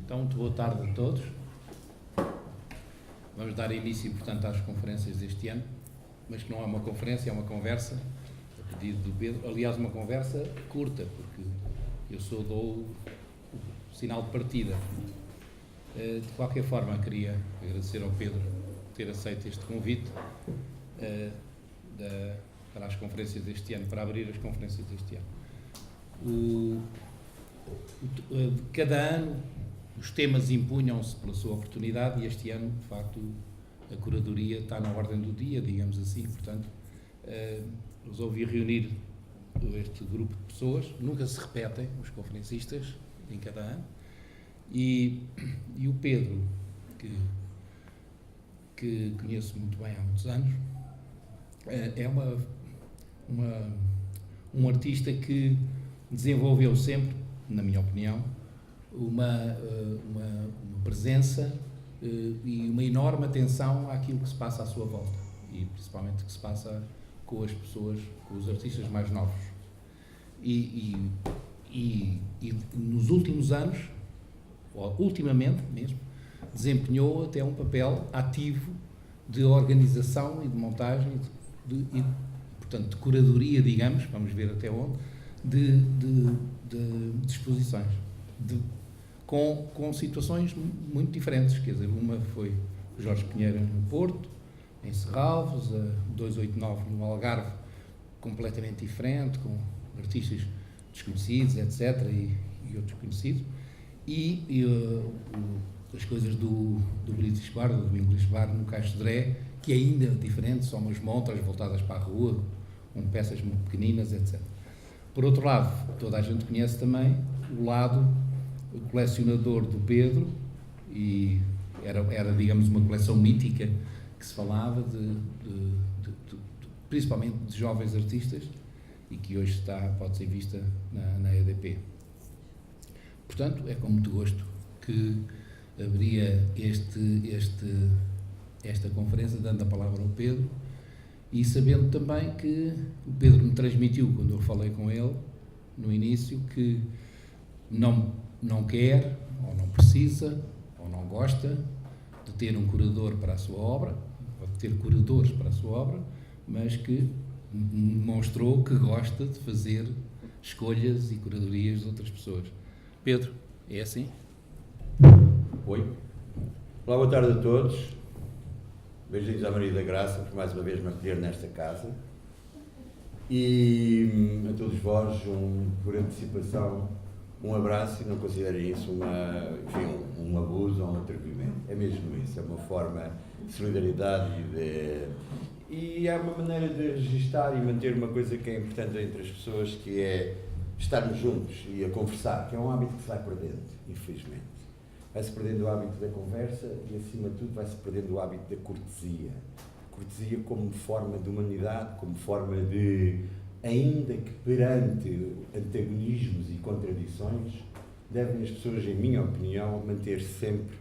Então, muito boa tarde a todos. Vamos dar início, portanto, às conferências deste ano, mas que não é uma conferência, é uma conversa, a pedido do Pedro. Aliás, uma conversa curta, porque eu só dou o sinal de partida. De qualquer forma, queria agradecer ao Pedro ter aceito este convite para as conferências deste ano, para abrir as conferências deste ano. Cada ano os temas impunham-se pela sua oportunidade e este ano, de facto, a curadoria está na ordem do dia, digamos assim. Portanto, resolvi reunir este grupo de pessoas. Nunca se repetem os conferencistas em cada ano. E o Pedro, que conheço muito bem há muitos anos, é um artista que desenvolveu sempre, na minha opinião, uma presença e uma enorme atenção àquilo que se passa à sua volta e principalmente que se passa com as pessoas, com os artistas mais novos. E nos últimos anos, ou ultimamente mesmo, desempenhou até um papel ativo de organização e de montagem portanto, de curadoria, digamos, vamos ver até onde, de exposições, com situações muito diferentes. Quer dizer, uma foi Jorge Pinheiro no Porto, em Serralves, a 289 no Algarve, completamente diferente, com artistas desconhecidos, etc., e outros conhecidos, e as coisas do Brito Escobar, do Domingos Escobar no Caixo de Dré, que ainda é diferente, são umas montras voltadas para a rua, com peças muito pequeninas, etc. Por outro lado, toda a gente conhece também o lado colecionador do Pedro, e era digamos, uma coleção mítica que se falava principalmente de jovens artistas e que hoje pode ser vista na EDP. Portanto, é com muito gosto que abria esta conferência, dando a palavra ao Pedro, e sabendo também que o Pedro me transmitiu, quando eu falei com ele no início, que não quer, ou não precisa, ou não gosta de ter um curador para a sua obra, ou de ter curadores para a sua obra, mas que demonstrou que gosta de fazer escolhas e curadorias de outras pessoas. Pedro, é assim? Oi. Olá, boa tarde a todos. Beijinhos à Maria da Graça, por mais uma vez me acolher nesta casa. E a todos vós, por antecipação, um abraço, e não considerem isso um abuso ou um atrevimento. É mesmo isso, é uma forma de solidariedade e é uma maneira de registar e manter uma coisa que é importante entre as pessoas, que é estarmos juntos e a conversar, que é um hábito que se vai perdendo, infelizmente. Vai-se perdendo o hábito da conversa e, acima de tudo, vai-se perdendo o hábito da cortesia. Cortesia como forma de humanidade, como forma de, ainda que perante antagonismos e contradições, devem as pessoas, em minha opinião, manter sempre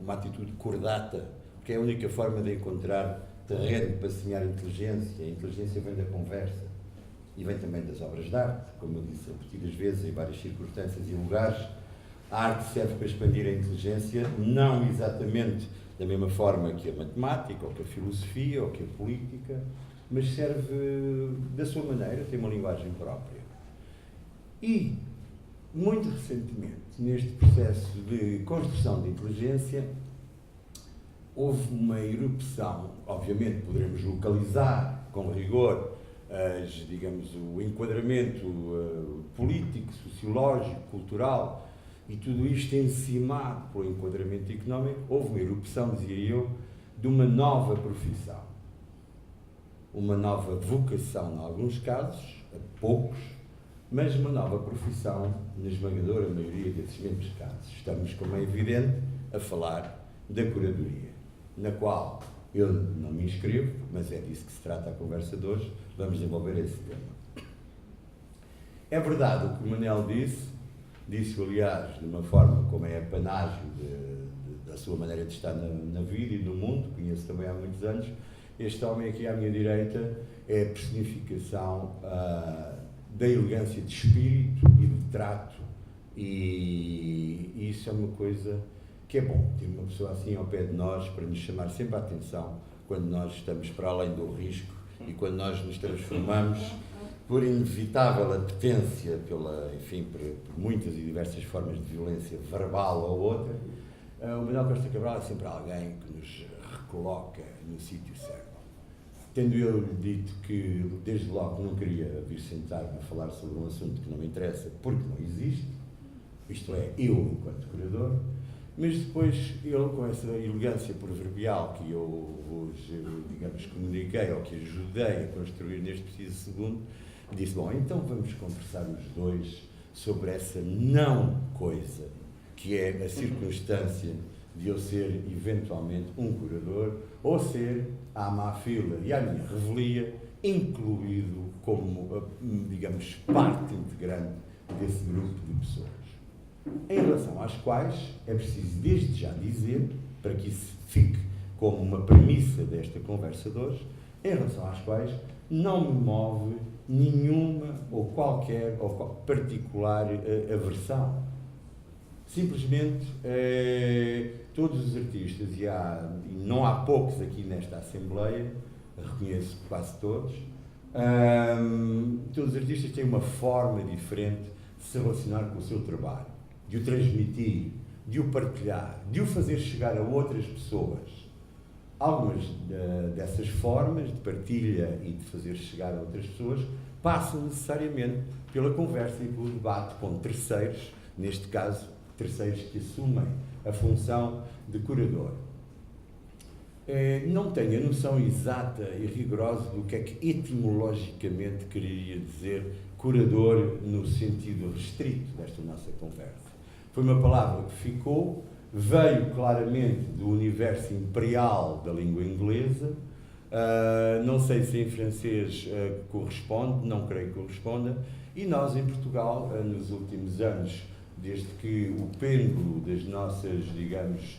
uma atitude cordata, porque é a única forma de encontrar terreno para semear a inteligência. A inteligência vem da conversa e vem também das obras de arte, como eu disse repetidas vezes em várias circunstâncias e lugares. A arte serve para expandir a inteligência, não exatamente da mesma forma que a matemática, ou que a filosofia, ou que a política, mas serve da sua maneira, tem uma linguagem própria. E, muito recentemente, neste processo de construção de inteligência, houve uma erupção. Obviamente poderemos localizar com rigor o enquadramento político, sociológico, cultural, e tudo isto encimado pelo enquadramento económico. Houve uma erupção, dizia eu, de uma nova profissão, uma nova vocação em alguns casos, a poucos, mas uma nova profissão na esmagadora maioria desses mesmos casos. Estamos, como é evidente, a falar da curadoria, na qual eu não me inscrevo, mas é disso que se trata a conversa de hoje. Vamos desenvolver esse tema. É verdade o que o Manel disse, aliás, de uma forma como é a panagem da sua maneira de estar na vida e no mundo, conheço também há muitos anos. Este homem aqui à minha direita é a personificação da elegância de espírito e de trato E isso é uma coisa que é bom, ter uma pessoa assim ao pé de nós para nos chamar sempre a atenção quando nós estamos para além do risco e quando nós nos transformamos por inevitável apetência por muitas e diversas formas de violência verbal ou outra. O Manuel Costa Cabral é sempre alguém que nos recoloca no sítio certo. Tendo eu dito que, desde logo, não queria vir sentar-me a falar sobre um assunto que não me interessa, porque não existe, isto é, eu enquanto curador, mas depois ele, com essa elegância proverbial que eu hoje, digamos, comuniquei ou que ajudei a construir neste preciso segundo, disse, bom, então vamos conversar os dois sobre essa não coisa, que é a circunstância de eu ser, eventualmente, um curador, ou ser, à má fila e à minha revelia, incluído como, digamos, parte integrante desse grupo de pessoas. Em relação às quais, é preciso desde já dizer, para que isso fique como uma premissa desta conversa de hoje, em relação às quais não me move nenhuma ou qualquer particular aversão. Simplesmente, todos os artistas, e não há poucos aqui nesta Assembleia, reconheço quase todos, todos os artistas têm uma forma diferente de se relacionar com o seu trabalho, de o transmitir, de o partilhar, de o fazer chegar a outras pessoas. Algumas dessas formas de partilha e de fazer chegar a outras pessoas passam necessariamente pela conversa e pelo debate com terceiros, neste caso, terceiros que assumem a função de curador. Não tenho a noção exata e rigorosa do que é que etimologicamente quereria dizer curador no sentido restrito desta nossa conversa. Foi uma palavra que ficou, veio claramente do universo imperial da língua inglesa, não sei se em francês corresponde, não creio que corresponda, e nós em Portugal, nos últimos anos, desde que o pêndulo das nossas, digamos,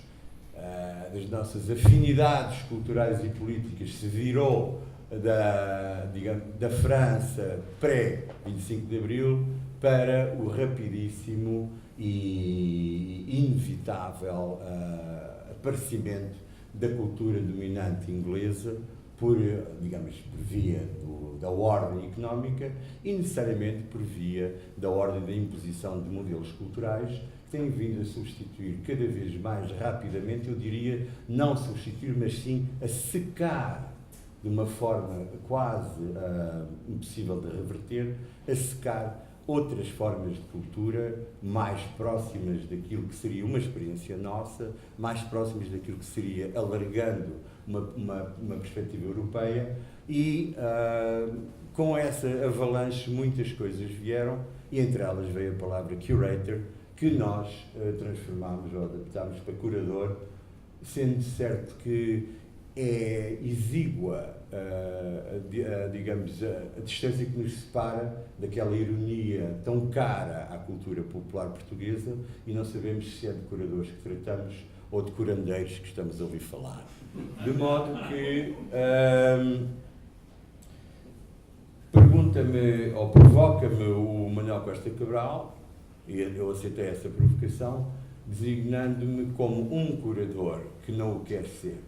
das nossas afinidades culturais e políticas se virou da França pré-25 de Abril para o rapidíssimo e inevitável aparecimento da cultura dominante inglesa por via da ordem económica e necessariamente por via da ordem da imposição de modelos culturais que têm vindo a substituir cada vez mais rapidamente, eu diria, não substituir, mas sim a secar de uma forma quase impossível de reverter, a secar outras formas de cultura mais próximas daquilo que seria uma experiência nossa, mais próximas daquilo que seria, alargando uma perspectiva europeia, e com essa avalanche muitas coisas vieram, e entre elas veio a palavra curator, que nós transformámos ou adaptámos para curador, sendo certo que é exígua a distância que nos separa daquela ironia tão cara à cultura popular portuguesa, e não sabemos se é de curadores que tratamos ou de curandeiros que estamos a ouvir falar. De modo que pergunta-me ou provoca-me o Manuel Costa Cabral, e eu aceitei essa provocação, designando-me como um curador que não o quer ser.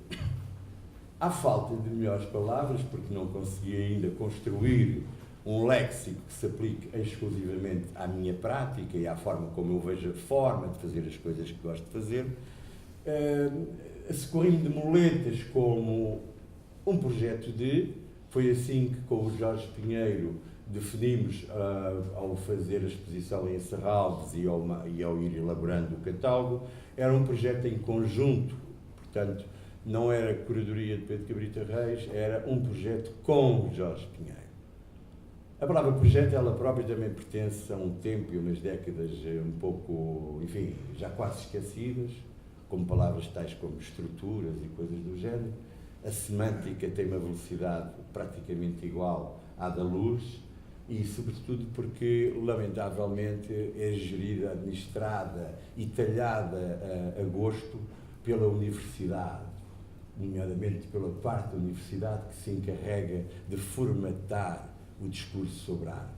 À falta de melhores palavras, porque não consegui ainda construir um léxico que se aplique exclusivamente à minha prática e à forma como eu vejo a forma de fazer as coisas que gosto de fazer, socorri-me de muletas como um projeto foi assim que com o Jorge Pinheiro definimos, ao fazer a exposição em Serralves e ao ir elaborando o catálogo, era um projeto em conjunto, portanto, não era curadoria de Pedro Cabrita Reis, era um projeto com Jorge Pinheiro. A palavra projeto, ela própria também pertence a um tempo e umas décadas um pouco, enfim, já quase esquecidas, como palavras tais como estruturas e coisas do género. A semântica tem uma velocidade praticamente igual à da luz e, sobretudo, porque, lamentavelmente, é gerida, administrada e talhada a gosto pela universidade, nomeadamente pela parte da universidade que se encarrega de formatar o discurso sobre a arte.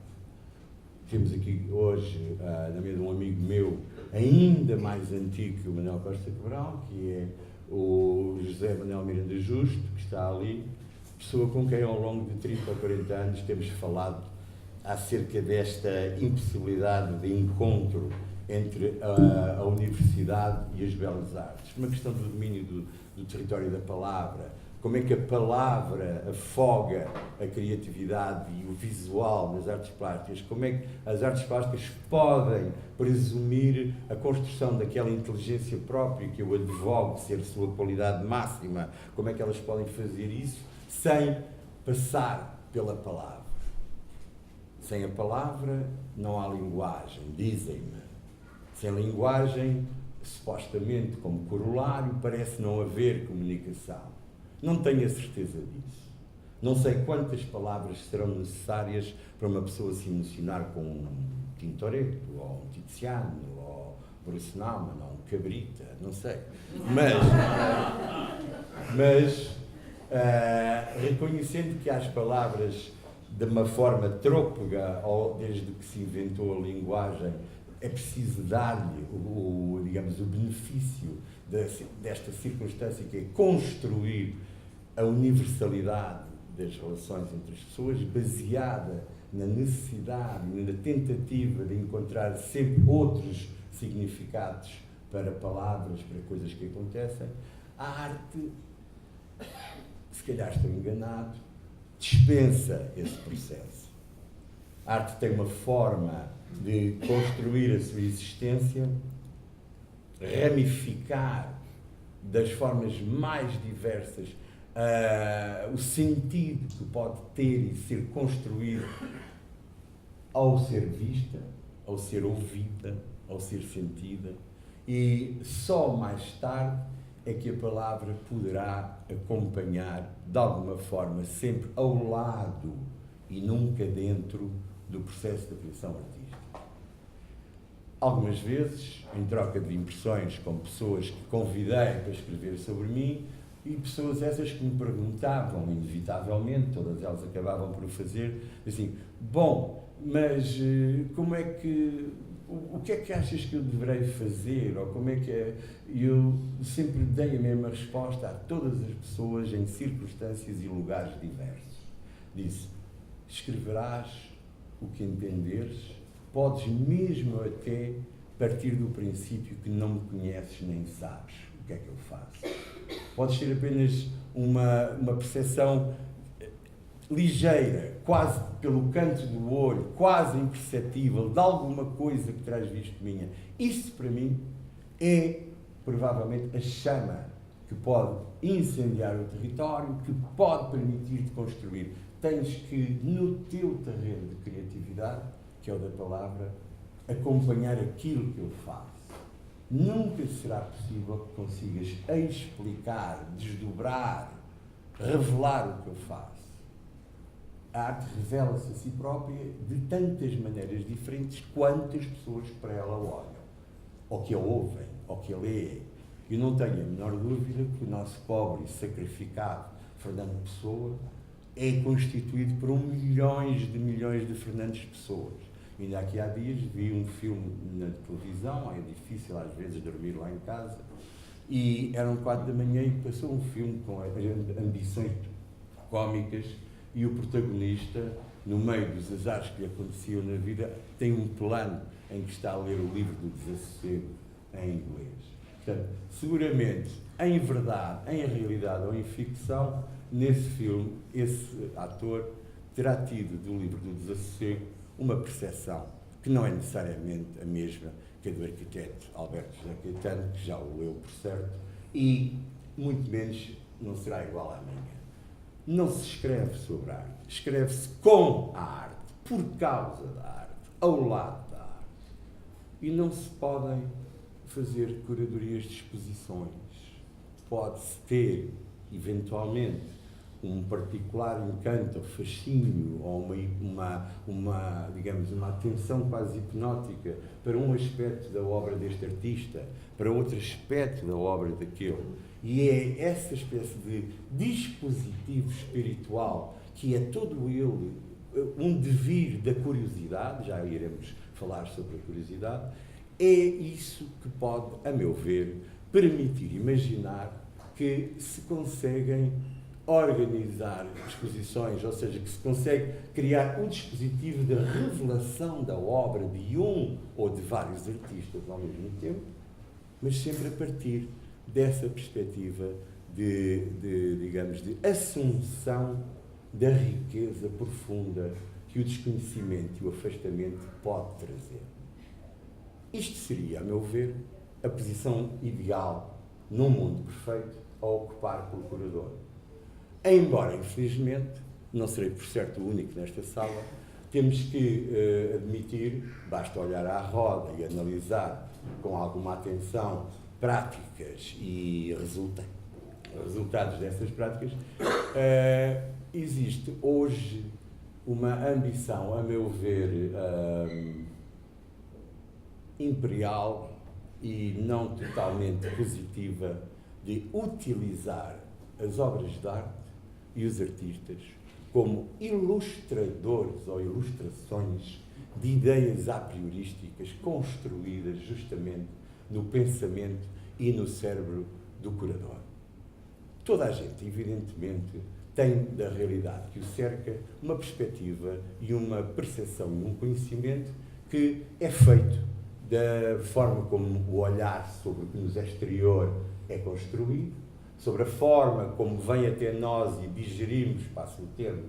temos aqui hoje, na mesa, um amigo meu, ainda mais antigo que o Manuel Costa Cabral, que é o José Manuel Miranda Justo, que está ali, pessoa com quem ao longo de 30 ou 40 anos temos falado acerca desta impossibilidade de encontro entre a universidade e as belas artes. Uma questão do domínio do território da palavra, como é que a palavra afoga a criatividade e o visual nas artes plásticas, como é que as artes plásticas podem presumir a construção daquela inteligência própria que eu advogo ser sua qualidade máxima, como é que elas podem fazer isso sem passar pela palavra. Sem a palavra não há linguagem, dizem-me. Sem linguagem, supostamente como corolário, parece não haver comunicação. Não tenho a certeza disso. Não sei quantas palavras serão necessárias para uma pessoa se emocionar com um Tintoretto, ou um Tiziano, ou Bruce Nauman, ou um Cabrita, não sei. Mas reconhecendo que as palavras de uma forma trôpega, ou desde que se inventou a linguagem, é preciso dar-lhe o benefício desta circunstância, que é construir a universalidade das relações entre as pessoas, baseada na necessidade e na tentativa de encontrar sempre outros significados para palavras, para coisas que acontecem. A arte, se calhar estou enganado, dispensa esse processo. A arte tem uma forma de construir a sua existência, ramificar das formas mais diversas o sentido que pode ter e ser construído ao ser vista, ao ser ouvida, ao ser sentida, e só mais tarde é que a palavra poderá acompanhar, de alguma forma, sempre ao lado e nunca dentro do processo da criação artística. Algumas vezes, em troca de impressões com pessoas que convidei para escrever sobre mim, e pessoas essas que me perguntavam, inevitavelmente, todas elas acabavam por o fazer, assim, bom, mas como é que, o que é que achas que eu deverei fazer, ou como é que é? E eu sempre dei a mesma resposta a todas as pessoas em circunstâncias e lugares diversos. Disse, escreverás o que entenderes, podes mesmo até partir do princípio que não me conheces nem sabes o que é que eu faço. Podes ter apenas uma percepção ligeira, quase pelo canto do olho, quase imperceptível, de alguma coisa que terás visto minha. Isso, para mim, é provavelmente a chama que pode incendiar o território, que pode permitir-te construir. Tens que, no teu terreno de criatividade, que é o da palavra, acompanhar aquilo que eu faço. Nunca será possível que consigas explicar, desdobrar, revelar o que eu faço. A arte revela-se a si própria de tantas maneiras diferentes quantas pessoas para ela olham, ou que a ouvem, ou que a leem. Eu não tenho a menor dúvida que o nosso pobre e sacrificado Fernando Pessoa é constituído por milhões de Fernandes Pessoas. Ainda aqui há dias vi um filme na televisão, é difícil às vezes dormir lá em casa, e eram 4 da manhã e passou um filme com ambições cómicas, e o protagonista, no meio dos azares que lhe aconteciam na vida, tem um plano em que está a ler o livro do Desassossego em inglês. Portanto, seguramente, em verdade, em realidade ou em ficção, nesse filme, esse ator terá tido do livro do Desassossego uma percepção que não é necessariamente a mesma que a do arquiteto Alberto José Caetano, que já o leu por certo, e muito menos não será igual à minha. Não se escreve sobre a arte, escreve-se com a arte, por causa da arte, ao lado da arte. E não se podem fazer curadorias de exposições. Pode-se ter, eventualmente, um particular encanto, ou fascínio, ou digamos, uma atenção quase hipnótica para um aspecto da obra deste artista, para outro aspecto da obra daquele. E é essa espécie de dispositivo espiritual, que é todo ele um devir da curiosidade, já iremos falar sobre a curiosidade, é isso que pode, a meu ver, permitir imaginar que se conseguem organizar exposições, ou seja, que se consegue criar um dispositivo de revelação da obra de um ou de vários artistas ao mesmo tempo, mas sempre a partir dessa perspectiva digamos, de assunção da riqueza profunda que o desconhecimento e o afastamento pode trazer. Isto seria, a meu ver, a posição ideal num mundo perfeito a ocupar pelo curador. Embora, infelizmente, não serei por certo o único nesta sala, temos que admitir, basta olhar à roda e analisar com alguma atenção práticas e resultados dessas práticas, existe hoje uma ambição, a meu ver, imperial e não totalmente positiva de utilizar as obras de arte e os artistas como ilustradores ou ilustrações de ideias a priorísticas construídas justamente no pensamento e no cérebro do curador. Toda a gente, evidentemente, tem da realidade que o cerca uma perspectiva e uma percepção e um conhecimento que é feito da forma como o olhar sobre o que nos é exterior é construído, sobre a forma como vem até nós e digerimos, passo o termo,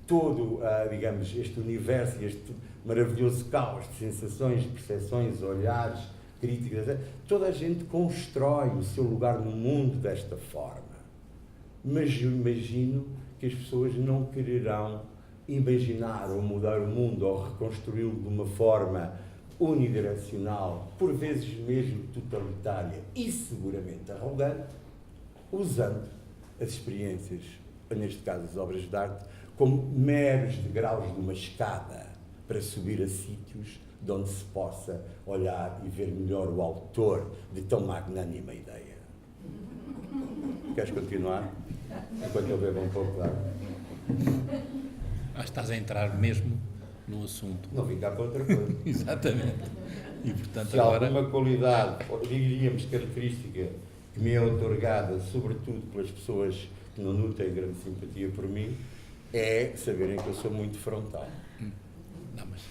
todo, digamos, este universo e este maravilhoso caos de sensações, de percepções, olhares, críticas, etc. Toda a gente constrói o seu lugar no mundo desta forma. Mas eu imagino que as pessoas não quererão imaginar ou mudar o mundo ou reconstruí-lo de uma forma unidirecional, por vezes mesmo totalitária e seguramente arrogante, usando as experiências, neste caso as obras de arte, como meros degraus de uma escada para subir a sítios de onde se possa olhar e ver melhor o autor de tão magnânima ideia. Queres continuar? Enquanto eu bebo um pouco de água. Acho que estás a entrar mesmo no assunto. Não vim cá para outra coisa. Exatamente. E, portanto, se agora... alguma qualidade, diríamos característica, que me é otorgada, sobretudo pelas pessoas que não nutrem grande simpatia por mim, é saberem que eu sou muito frontal. Não, mas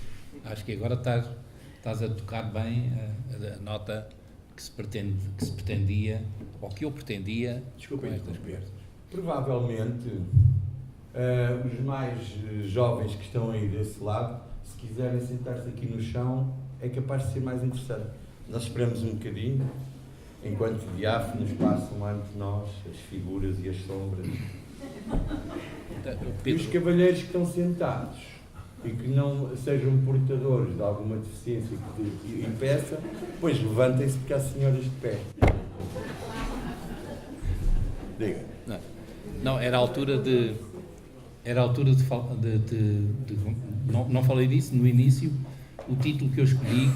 acho que agora estás a tocar bem a nota que se pretendia, ou que eu pretendia. Desculpem estas perdas. Provavelmente, os mais jovens que estão aí desse lado, se quiserem sentar-se aqui no chão, é capaz de ser mais interessante. Nós esperamos um bocadinho, enquanto diáfanos passam ante nós as figuras e as sombras. E os cavalheiros que estão sentados e que não sejam portadores de alguma deficiência que impeça, pois levantem-se porque há senhoras de pé. Diga. Não, era a altura de não falei disso no início. O título que eu escolhi,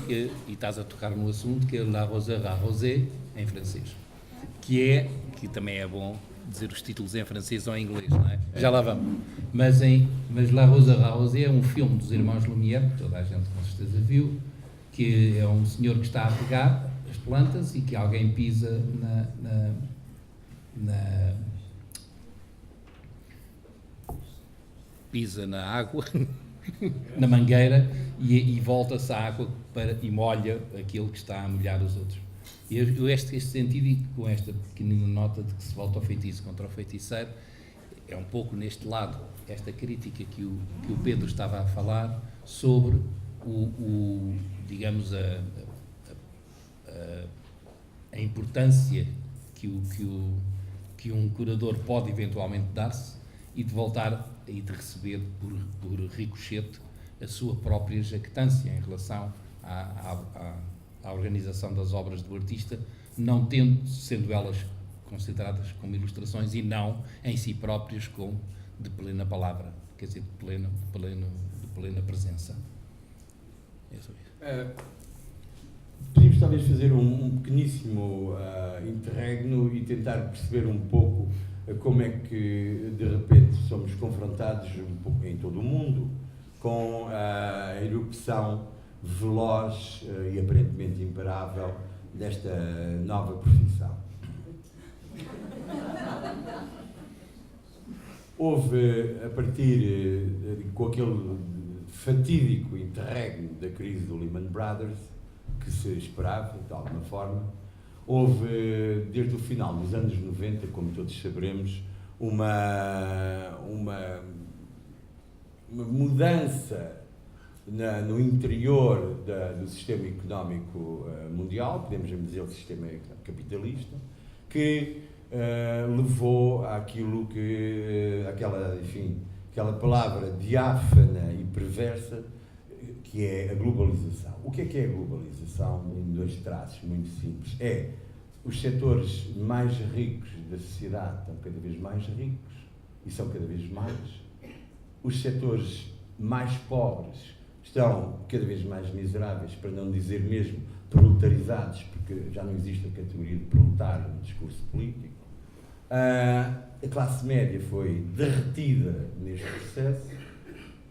e estás a tocar no assunto, que é La Rose Rosée, em francês, que também é bom dizer os títulos em francês ou em inglês, não é? Já lá vamos. Mas La Rose Rosée é um filme dos irmãos Lumière, que toda a gente com certeza viu, que é um senhor que está a regar as plantas e que alguém pisa pisa na água, na mangueira, e volta-se a água e molha aquele que está a molhar os outros. E este sentido, e com esta pequenina nota de que se volta ao feitiço contra o feiticeiro, é um pouco neste lado, esta crítica que o Pedro estava a falar sobre digamos, a importância que um curador pode eventualmente dar-se e de voltar e de receber por ricochete a sua própria jactância em relação à organização das obras do artista, não sendo elas consideradas como ilustrações e não em si próprias como de plena palavra, quer dizer, de plena presença. É só isso. Podíamos talvez fazer um pequeníssimo interregno e tentar perceber um pouco como é que de repente somos confrontados um pouco em todo o mundo com a erupção veloz e aparentemente imparável desta nova profissão. Houve, a partir com aquele fatídico interregno da crise do Lehman Brothers, que se esperava, de alguma forma, houve, desde o final dos anos 90, como todos saberemos, uma mudança no interior do sistema económico mundial, podemos dizer o sistema capitalista, que levou àquilo que, aquela palavra diáfana e perversa, que é a globalização. O que é a globalização? Em dois traços muito simples. Os setores mais ricos da sociedade estão cada vez mais ricos e são cada vez mais. Os setores mais pobres estão cada vez mais miseráveis, para não dizer mesmo proletarizados, porque já não existe a categoria de proletário no discurso político. A classe média foi derretida neste processo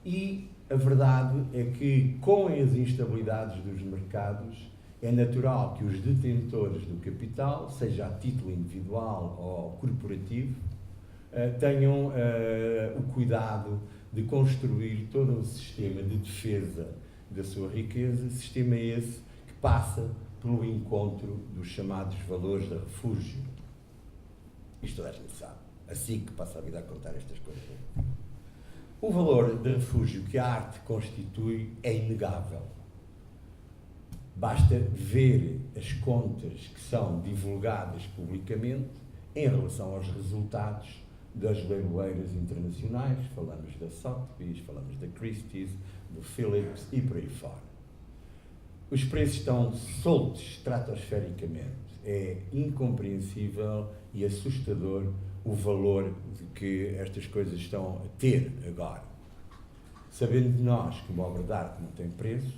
e a verdade é que, com as instabilidades dos mercados, é natural que os detentores do capital, seja a título individual ou corporativo, tenham o cuidado de construir todo um sistema de defesa da sua riqueza, sistema esse que passa pelo encontro dos chamados valores de refúgio. Isto toda a gente sabe. Assim que passa a vida a contar estas coisas. O valor de refúgio que a arte constitui é inegável. Basta ver as contas que são divulgadas publicamente em relação aos resultados das leiloeiras internacionais. Falamos da Sotheby's, falamos da Christie's, do Phillips e por aí fora. Os preços estão soltos estratosfericamente. É incompreensível e assustador o valor que estas coisas estão a ter agora. Sabendo de nós que uma obra de arte não tem preço,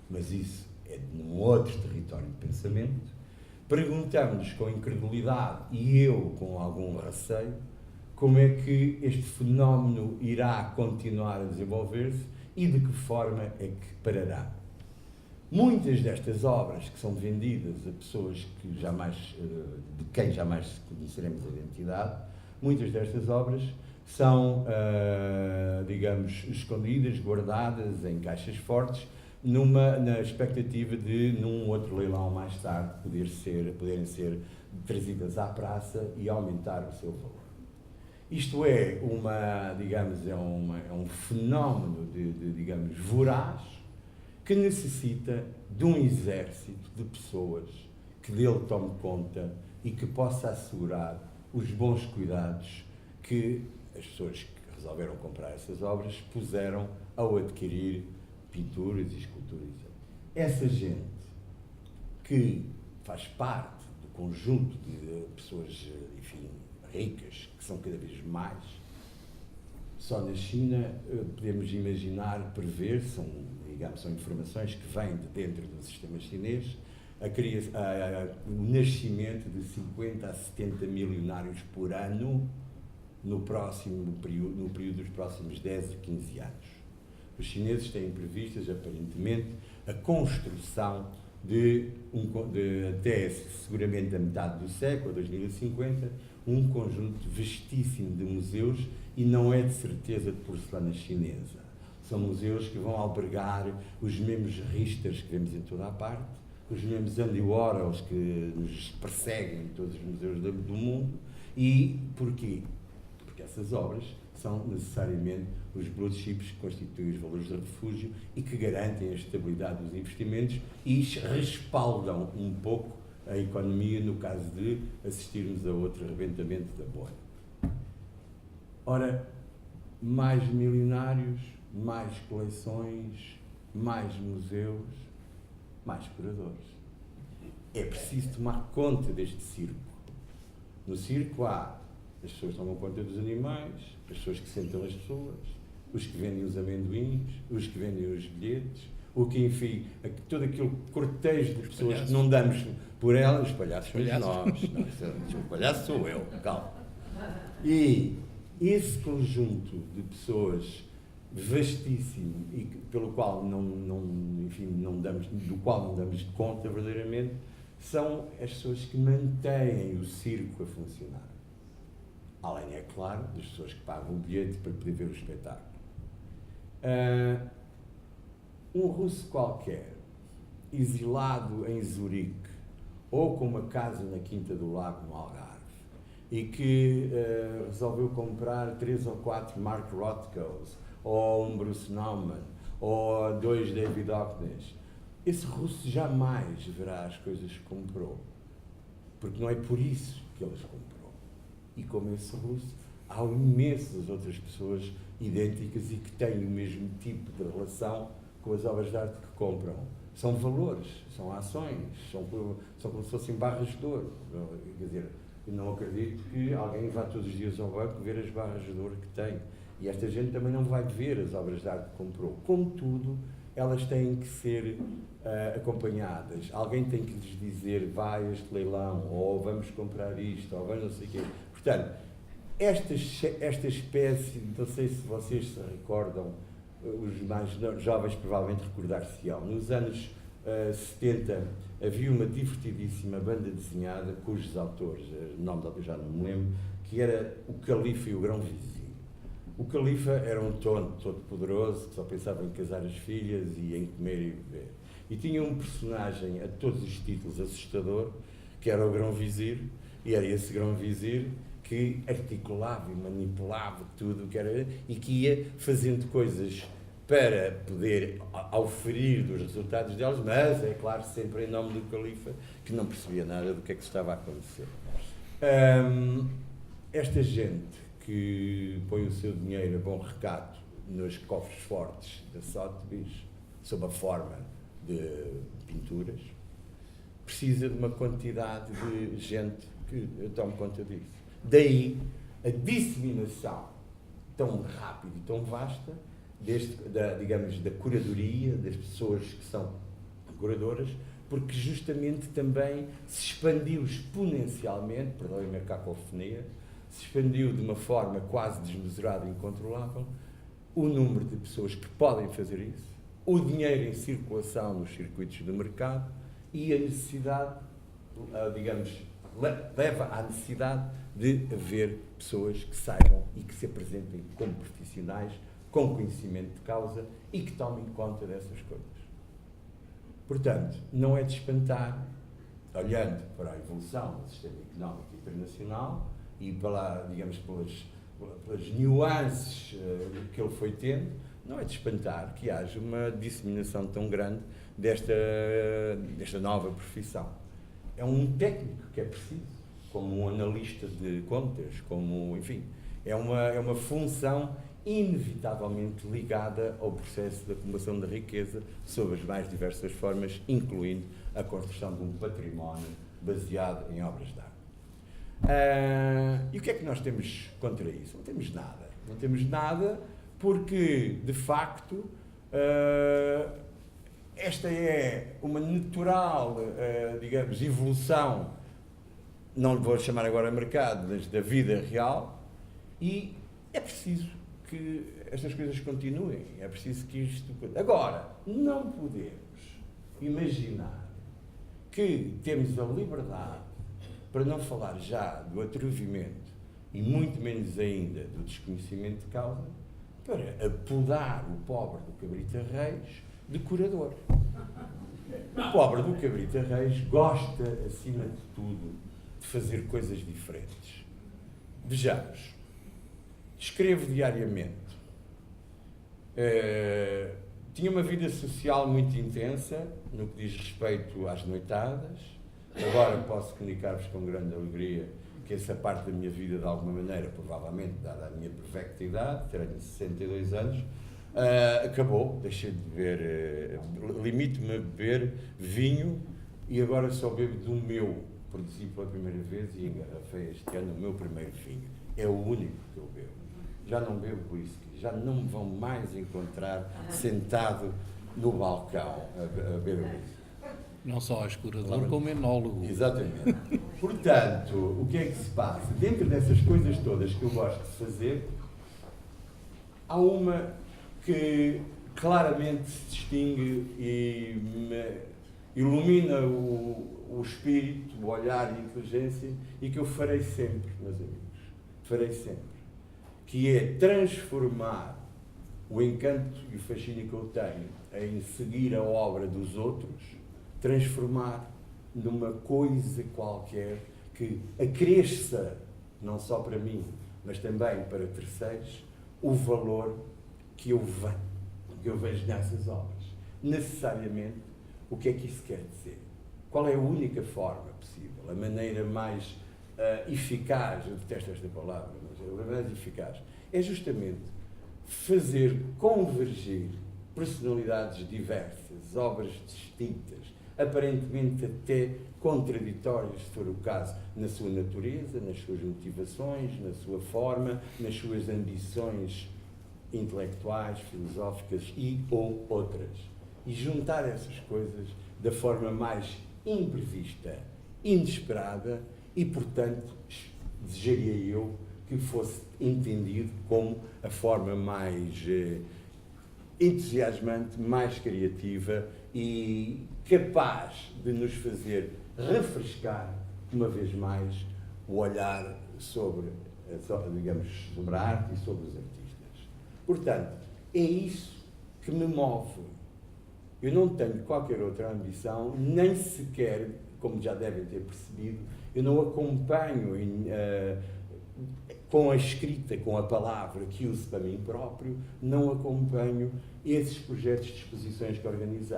mas isso é num outro território de pensamento, perguntamos-nos com incredulidade e eu com algum receio como é que este fenómeno irá continuar a desenvolver-se e de que forma é que parará. Muitas destas obras que são vendidas a pessoas que de quem jamais conheceremos a identidade, muitas destas obras são, digamos, escondidas, guardadas em caixas fortes, na expectativa de, num outro leilão mais tarde, poderem ser trazidas à praça e aumentar o seu valor. Isto é um fenómeno digamos, voraz, que necessita de um exército de pessoas que dele tome conta e que possa assegurar os bons cuidados que as pessoas que resolveram comprar essas obras puseram ao adquirir pinturas e esculturas. Essa gente que faz parte do conjunto de pessoas, enfim, ricas, que são cada vez mais, só na China podemos imaginar, prever, são informações que vêm de dentro do sistema chinês, o nascimento de 50 a 70 milionários por ano no período dos próximos 10 a 15 anos. Os chineses têm previstas, aparentemente, a construção de até seguramente a metade do século, 2050, um conjunto vastíssimo de museus, e não é de certeza de porcelana chinesa. São museus que vão albergar os mesmos Richters que vemos em toda a parte, os mesmos Andy Warhols que nos perseguem em todos os museus do mundo. E porquê? Porque essas obras são necessariamente os blue chips que constituem os valores de refúgio e que garantem a estabilidade dos investimentos e respaldam um pouco a economia no caso de assistirmos a outro rebentamento da bolha. Ora, mais milionários, mais coleções, mais museus, mais curadores. É preciso tomar conta deste circo. No circo há as pessoas que tomam conta dos animais, as pessoas que sentam as pessoas, os que vendem os amendoins, os que vendem os bilhetes, o que, enfim, todo aquele cortejo de pessoas que não damos por elas. Os palhaços somos nós. Não, o palhaço sou eu, calma. E esse conjunto de pessoas vastíssimo e pelo qual do qual não damos conta verdadeiramente, são as pessoas que mantêm o circo a funcionar. Além, é claro, das pessoas que pagam o bilhete para poder ver o espetáculo. Um russo qualquer, exilado em Zurique, ou com uma casa na Quinta do Lago, no Algarve, e que resolveu comprar 3 ou 4 Mark Rothkos, ou um Bruce Nauman, ou 2 David Hockney, esse russo jamais verá as coisas que comprou, porque não é por isso que ele as comprou. E como esse russo, há imensas outras pessoas idênticas e que têm o mesmo tipo de relação com as obras de arte que compram. São valores, são ações, são como se fossem barras de ouro. Quer dizer, eu não acredito que alguém vá todos os dias ao banco ver as barras de ouro que tem. E esta gente também não vai ver as obras de arte que comprou. Contudo, elas têm que ser acompanhadas. Alguém tem que lhes dizer, vai a este leilão, ou vamos comprar isto, ou vamos não sei o quê. Portanto, esta espécie, não sei se vocês se recordam, os mais jovens provavelmente recordar-se-ão. Nos anos 70 havia uma divertidíssima banda desenhada cujos autores, o nome do autor já não me lembro, que era o Califa e o Grão Vizir. O Califa era um tonto todo poderoso que só pensava em casar as filhas e em comer e beber. E tinha um personagem a todos os títulos assustador, que era o Grão Vizir, e era esse Grão Vizir que articulava e manipulava tudo o que era e que ia fazendo coisas para poder auferir dos resultados delas, mas, é claro, sempre em nome do Califa, que não percebia nada do que é que estava a acontecer. Esta gente que põe o seu dinheiro a bom recado nos cofres fortes da Sotheby's, sob a forma de pinturas, precisa de uma quantidade de gente que tome conta disso. Daí a disseminação tão rápida e tão vasta da curadoria, das pessoas que são curadoras, porque justamente também se expandiu exponencialmente, perdoem-me a cacofonia, se expandiu de uma forma quase desmesurada e incontrolável o número de pessoas que podem fazer isso, o dinheiro em circulação nos circuitos do mercado e a necessidade, leva à necessidade de haver pessoas que saibam e que se apresentem como profissionais, com conhecimento de causa e que tomem conta dessas coisas. Portanto, não é de espantar, olhando para a evolução do sistema económico internacional e pelas nuances que ele foi tendo, não é de espantar que haja uma disseminação tão grande desta nova profissão. É um técnico que é preciso, como um analista de contas, é uma função inevitavelmente ligada ao processo de acumulação da riqueza sob as mais diversas formas, incluindo a construção de um património baseado em obras de arte. E o que é que nós temos contra isso? Não temos nada. Não temos nada porque, de facto, esta é uma natural, evolução, não lhe vou chamar agora mercado, mas da vida real, e é preciso que estas coisas continuem, é preciso que isto... Agora, não podemos imaginar que temos a liberdade, para não falar já do atrevimento, e muito menos ainda do desconhecimento de causa, para apodar o pobre do Cabrita Reis de curador. O pobre do Cabrita Reis gosta, acima de tudo, de fazer coisas diferentes. Vejamos. Escrevo diariamente. Tinha uma vida social muito intensa, no que diz respeito às noitadas. Agora posso comunicar-vos com grande alegria que essa parte da minha vida, de alguma maneira, provavelmente, dada a minha perfecta idade, tenho 62 anos, acabou. Deixei de beber, limito-me a beber vinho e agora só bebo do meu, produzi pela primeira vez e engarrafei este ano o meu primeiro vinho. É o único que eu bebo. Já não bebo whisky, já não me vão mais encontrar sentado no balcão a beber whisky. Não só escurador, como enólogo. Exatamente. Portanto, o que é que se passa? Dentro dessas coisas todas que eu gosto de fazer, há uma que claramente se distingue e ilumina o espírito, o olhar e a inteligência, e que eu farei sempre, meus amigos, farei sempre, que é transformar o encanto e o fascínio que eu tenho em seguir a obra dos outros, transformar numa coisa qualquer que acresça, não só para mim, mas também para terceiros, o valor que eu vejo nessas obras. Necessariamente, o que é que isso quer dizer? Qual é a única forma possível, a maneira mais eficaz, eu detesto esta palavra, mas a mais eficaz, é justamente fazer convergir personalidades diversas, obras distintas, aparentemente até contraditórias, se for o caso, na sua natureza, nas suas motivações, na sua forma, nas suas ambições intelectuais, filosóficas e ou outras. E juntar essas coisas da forma mais imprevista, inesperada e, portanto, desejaria eu que fosse entendido como a forma mais entusiasmante, mais criativa e capaz de nos fazer refrescar, uma vez mais, o olhar sobre, digamos, sobre a arte e sobre os artistas. Portanto, é isso que me move. Eu não tenho qualquer outra ambição, nem sequer, como já devem ter percebido, eu não acompanho com a escrita, com a palavra que uso para mim próprio, não acompanho esses projetos de exposições que organizei.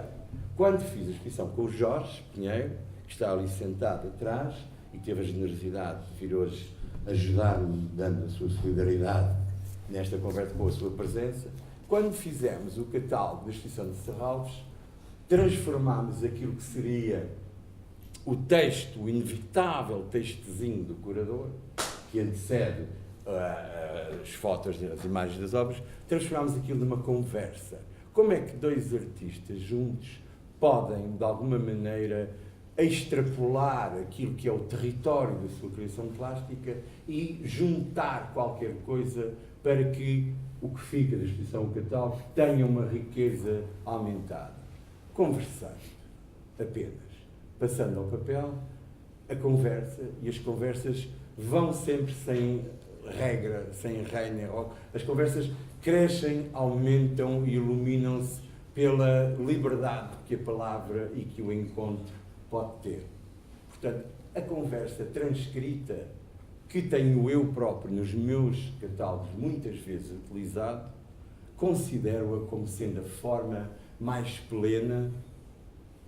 Quando fiz a exposição com o Jorge Pinheiro, que está ali sentado atrás e teve a generosidade de vir hoje ajudar-me, dando a sua solidariedade nesta conversa com a sua presença, quando fizemos o catálogo da exposição de Serralves, transformámos aquilo que seria o texto, o inevitável textozinho do curador, que antecede as fotos, as imagens das obras, transformámos aquilo numa conversa. Como é que dois artistas juntos podem, de alguma maneira, extrapolar aquilo que é o território da sua criação plástica e juntar qualquer coisa para que o que fica da exposição, o catálogo, tenha uma riqueza aumentada? Conversando, apenas. Passando ao papel, a conversa, e as conversas vão sempre sem regra, sem regra. As conversas crescem, aumentam e iluminam-se pela liberdade que a palavra e que o encontro pode ter. Portanto, a conversa transcrita, que tenho eu próprio nos meus catálogos muitas vezes utilizado, considero-a como sendo a forma mais plena,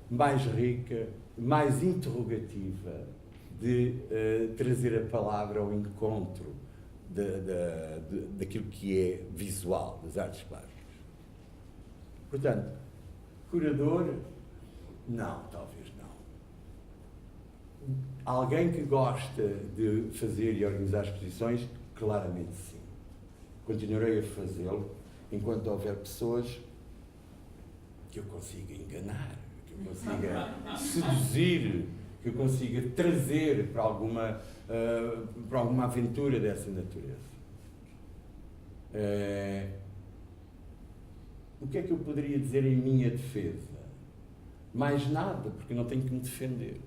mais rica, mais interrogativa de trazer a palavra ao encontro daquilo que é visual, das artes plásticas. Portanto, curador, não, talvez não. Alguém que gosta de fazer e organizar exposições, claramente sim. Continuarei a fazê-lo enquanto houver pessoas que eu consiga enganar, que eu consiga seduzir, que eu consiga trazer para alguma aventura dessa natureza. O que é que eu poderia dizer em minha defesa? Mais nada, porque não tenho que me defender.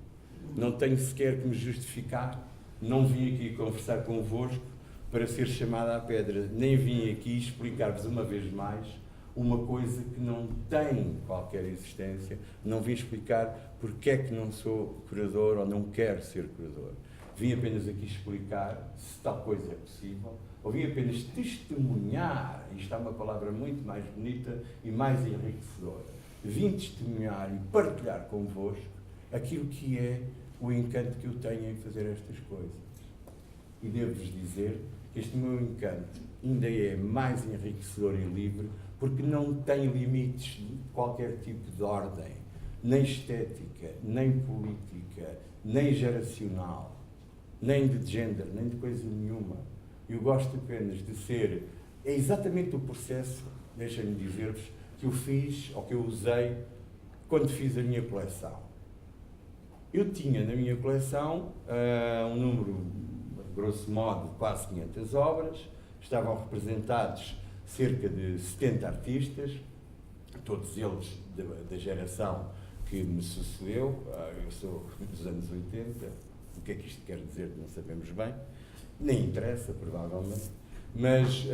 Não tenho sequer que me justificar. Não vim aqui conversar convosco para ser chamada à pedra. Nem vim aqui explicar-vos uma vez mais uma coisa que não tem qualquer existência. Não vim explicar porque é que não sou curador ou não quero ser curador. Vim apenas aqui explicar se tal coisa é possível, ou vim apenas testemunhar, e isto é uma palavra muito mais bonita e mais enriquecedora, vim testemunhar e partilhar convosco aquilo que é o encanto que eu tenho em fazer estas coisas. E devo-vos dizer que este meu encanto ainda é mais enriquecedor e livre, porque não tem limites de qualquer tipo de ordem, nem estética, nem política, nem geracional, nem de género, nem de coisa nenhuma. Eu gosto apenas de ser... É exatamente o processo, deixem-me dizer-vos, que eu fiz, ou que eu usei, quando fiz a minha coleção. Eu tinha na minha coleção um número, grosso modo, de quase 500 obras, estavam representados cerca de 70 artistas, todos eles da geração que me sucedeu. Eu sou dos anos 80, o que é que isto quer dizer não sabemos bem, nem interessa provavelmente, mas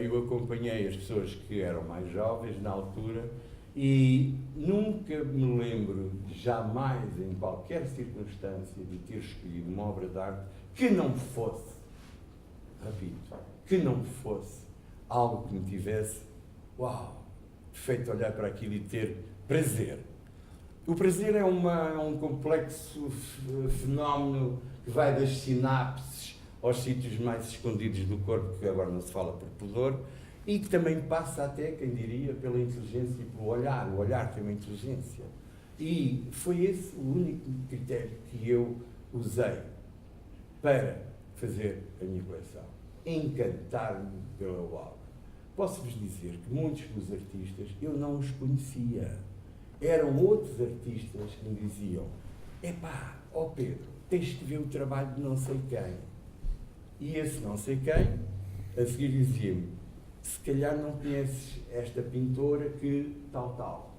eu acompanhei as pessoas que eram mais jovens na altura e nunca me lembro, jamais em qualquer circunstância, de ter escolhido uma obra de arte que não fosse, repito, que não fosse algo que me tivesse, feito olhar para aquilo e ter prazer. O prazer é um complexo fenómeno que vai das sinapses aos sítios mais escondidos do corpo, que agora não se fala por pudor, e que também passa até, quem diria, pela inteligência e pelo olhar. O olhar tem uma inteligência. E foi esse o único critério que eu usei para fazer a minha coleção. Encantar-me pela obra. Posso-vos dizer que muitos dos artistas eu não os conhecia. Eram outros artistas que me diziam: Pedro, tens de ver o trabalho de não sei quem. E esse não sei quem, a seguir dizia-me: se calhar não conheces esta pintora que tal.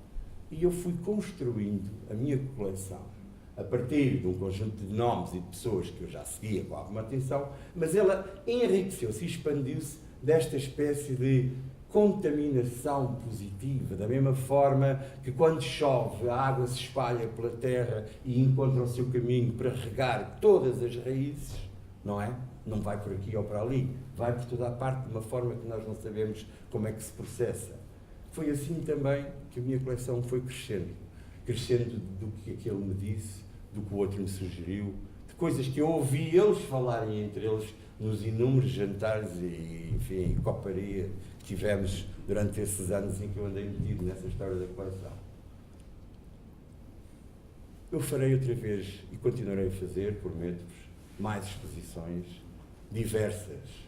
E eu fui construindo a minha coleção a partir de um conjunto de nomes e de pessoas que eu já seguia com alguma atenção, mas ela enriqueceu-se e expandiu-se desta espécie de contaminação positiva, da mesma forma que quando chove a água se espalha pela terra e encontra o seu caminho para regar todas as raízes, não é? Não vai por aqui ou para ali, vai por toda a parte de uma forma que nós não sabemos como é que se processa. Foi assim também que a minha coleção foi crescendo do que aquele me disse, do que o outro me sugeriu, de coisas que eu ouvi eles falarem entre eles nos inúmeros jantares e, enfim, coparia que tivemos durante esses anos em que eu andei metido nessa história da coleção. Eu farei outra vez e continuarei a fazer, prometo-vos, mais exposições diversas,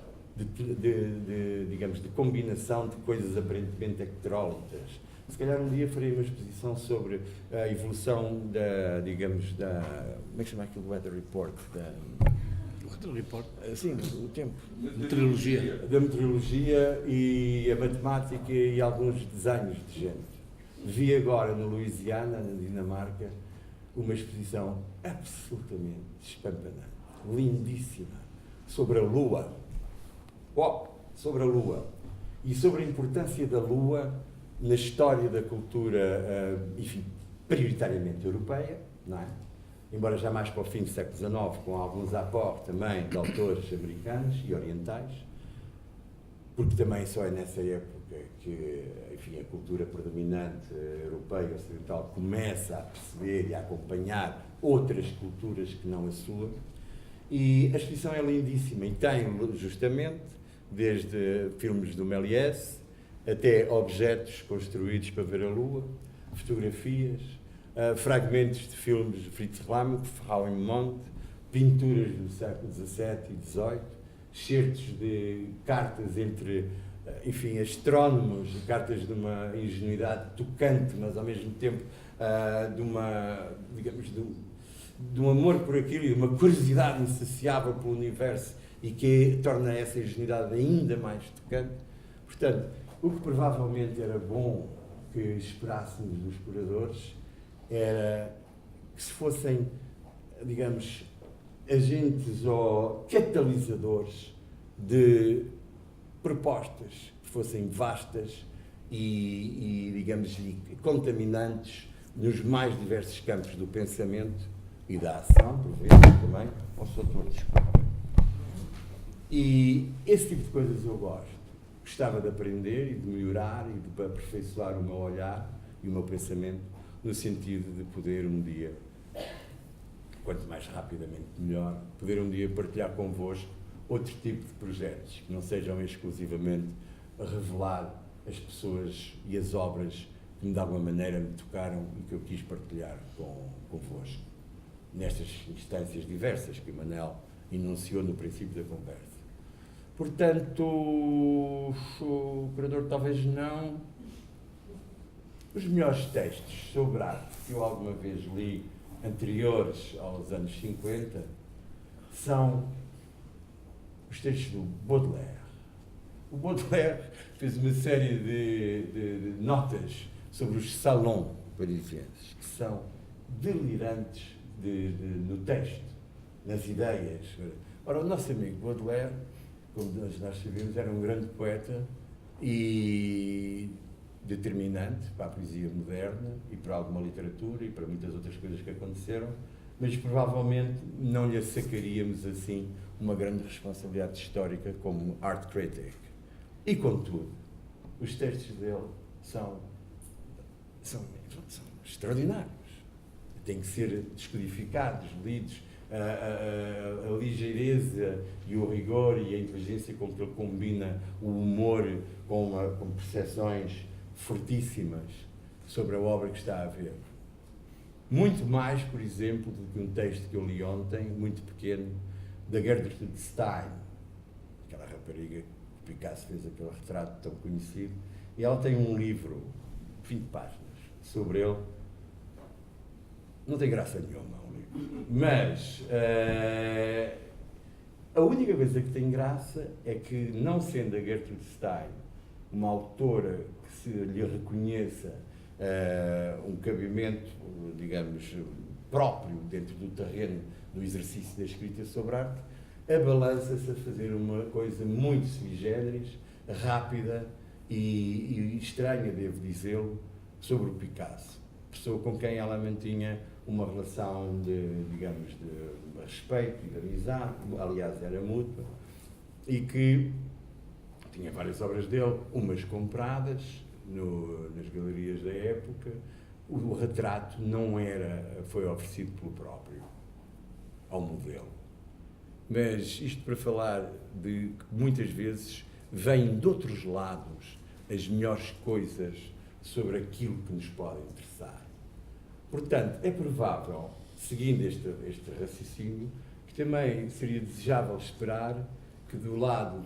digamos, de combinação de coisas aparentemente heterólitas. Se calhar um dia farei uma exposição sobre a evolução como é que chama aquilo? Weather Report? Weather Report? Sim, o tempo. Meteorologia. Da meteorologia e a matemática e alguns desenhos de gente. Vi agora no Louisiana, na Dinamarca, uma exposição absolutamente espampanante, lindíssima, sobre a Lua. Sobre a Lua. E sobre a importância da Lua na história da cultura, enfim, prioritariamente europeia, não é? Embora já mais para o fim do século XIX, com alguns aportes também de autores americanos e orientais, porque também só é nessa época que, enfim, a cultura predominante europeia e ocidental começa a perceber e a acompanhar outras culturas que não a sua. E a exposição é lindíssima e tem, justamente, desde filmes do Méliès até objetos construídos para ver a Lua, fotografias, fragmentos de filmes de Fritz Lang, Frau im Mond, pinturas do século XVII e XVIII, excertos de cartas entre, enfim, astrónomos, cartas de uma ingenuidade tocante, mas ao mesmo tempo de um amor por aquilo e de uma curiosidade insaciável pelo universo e que torna essa ingenuidade ainda mais tocante. Portanto, o que provavelmente era bom que esperássemos dos curadores era que se fossem, digamos, agentes ou catalisadores de propostas que fossem vastas e digamos, contaminantes nos mais diversos campos do pensamento e da ação, por vezes também, ao seu autor, desculpa. E esse tipo de coisas eu gosto. Gostava de aprender e de melhorar e de aperfeiçoar o meu olhar e o meu pensamento no sentido de poder um dia, quanto mais rapidamente melhor, poder um dia partilhar convosco outro tipo de projetos, que não sejam exclusivamente revelar as pessoas e as obras que de alguma maneira me tocaram e que eu quis partilhar convosco, nestas instâncias diversas que o Manel enunciou no princípio da conversa. Portanto, o curador talvez não. Os melhores textos sobre arte que eu alguma vez li, anteriores aos anos 50, são os textos do Baudelaire, O Baudelaire fez uma série de notas sobre os salões parisienses, que são delirantes no texto, nas ideias. Ora, o nosso amigo Baudelaire, como nós sabemos, era um grande poeta e determinante para a poesia moderna e para alguma literatura e para muitas outras coisas que aconteceram, mas provavelmente não lhe sacaríamos assim uma grande responsabilidade histórica como art critic. E contudo, os textos dele são extraordinários. Têm que ser descodificados, lidos. A ligeireza e o rigor e a inteligência com que ele combina o humor com percepções fortíssimas sobre a obra que está a ver. Muito mais, por exemplo, do que um texto que eu li ontem, muito pequeno, da Gertrude Stein, aquela rapariga que Picasso fez aquele retrato tão conhecido, e ela tem um livro, 20 páginas, sobre ele. Não tem graça nenhuma o livro, mas a única coisa que tem graça é que, não sendo a Gertrude Stein uma autora que se lhe reconheça um cabimento, digamos, próprio dentro do terreno do exercício da escrita sobre arte, abalança-se a fazer uma coisa muito sui generis, rápida e estranha, devo dizê-lo, sobre o Picasso, pessoa com quem ela mantinha uma relação digamos, de respeito e de amizade, aliás era mútua, e que tinha várias obras dele, umas compradas nas galerias da época. O retrato não foi oferecido pelo próprio ao modelo. Mas isto para falar de que muitas vezes vêm de outros lados as melhores coisas sobre aquilo que nos pode interessar. Portanto, é provável, seguindo este raciocínio, que também seria desejável esperar que do lado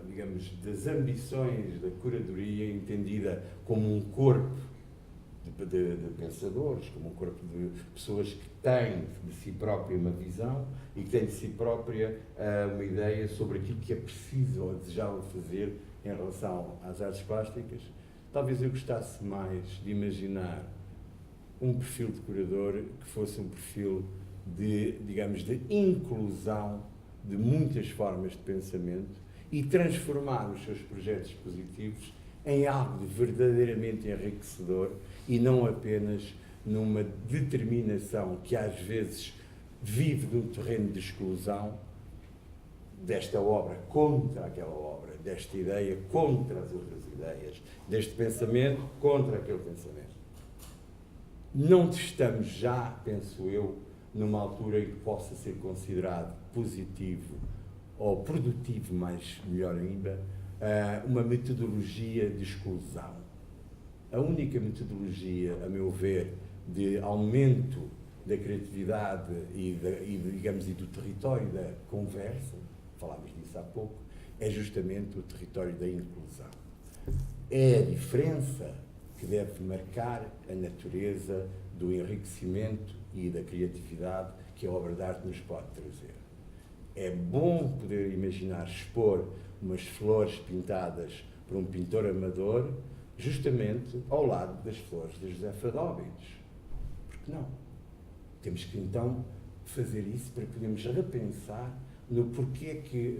digamos, das ambições da curadoria, entendida como um corpo de pensadores, como um corpo de pessoas que têm de si própria uma visão e que têm de si própria uma ideia sobre aquilo que é preciso ou desejável fazer em relação às artes plásticas, talvez eu gostasse mais de imaginar um perfil de curador que fosse um perfil digamos, de inclusão de muitas formas de pensamento e transformar os seus projetos positivos em algo de verdadeiramente enriquecedor e não apenas numa determinação que às vezes vive de um terreno de exclusão desta obra contra aquela obra, desta ideia contra as outras ideias, deste pensamento contra aquele pensamento. Não estamos já, penso eu, numa altura em que possa ser considerado positivo ou produtivo, melhor ainda, uma metodologia de exclusão. A única metodologia, a meu ver, de aumento da criatividade digamos, e do território da conversa, falámos disso há pouco, é justamente o território da inclusão. É a diferença que deve marcar a natureza do enriquecimento e da criatividade que a obra de arte nos pode trazer. É bom poder imaginar expor umas flores pintadas por um pintor amador, justamente ao lado das flores de José Fadóbitos. Por que não? Temos que então fazer isso para podermos repensar no porquê que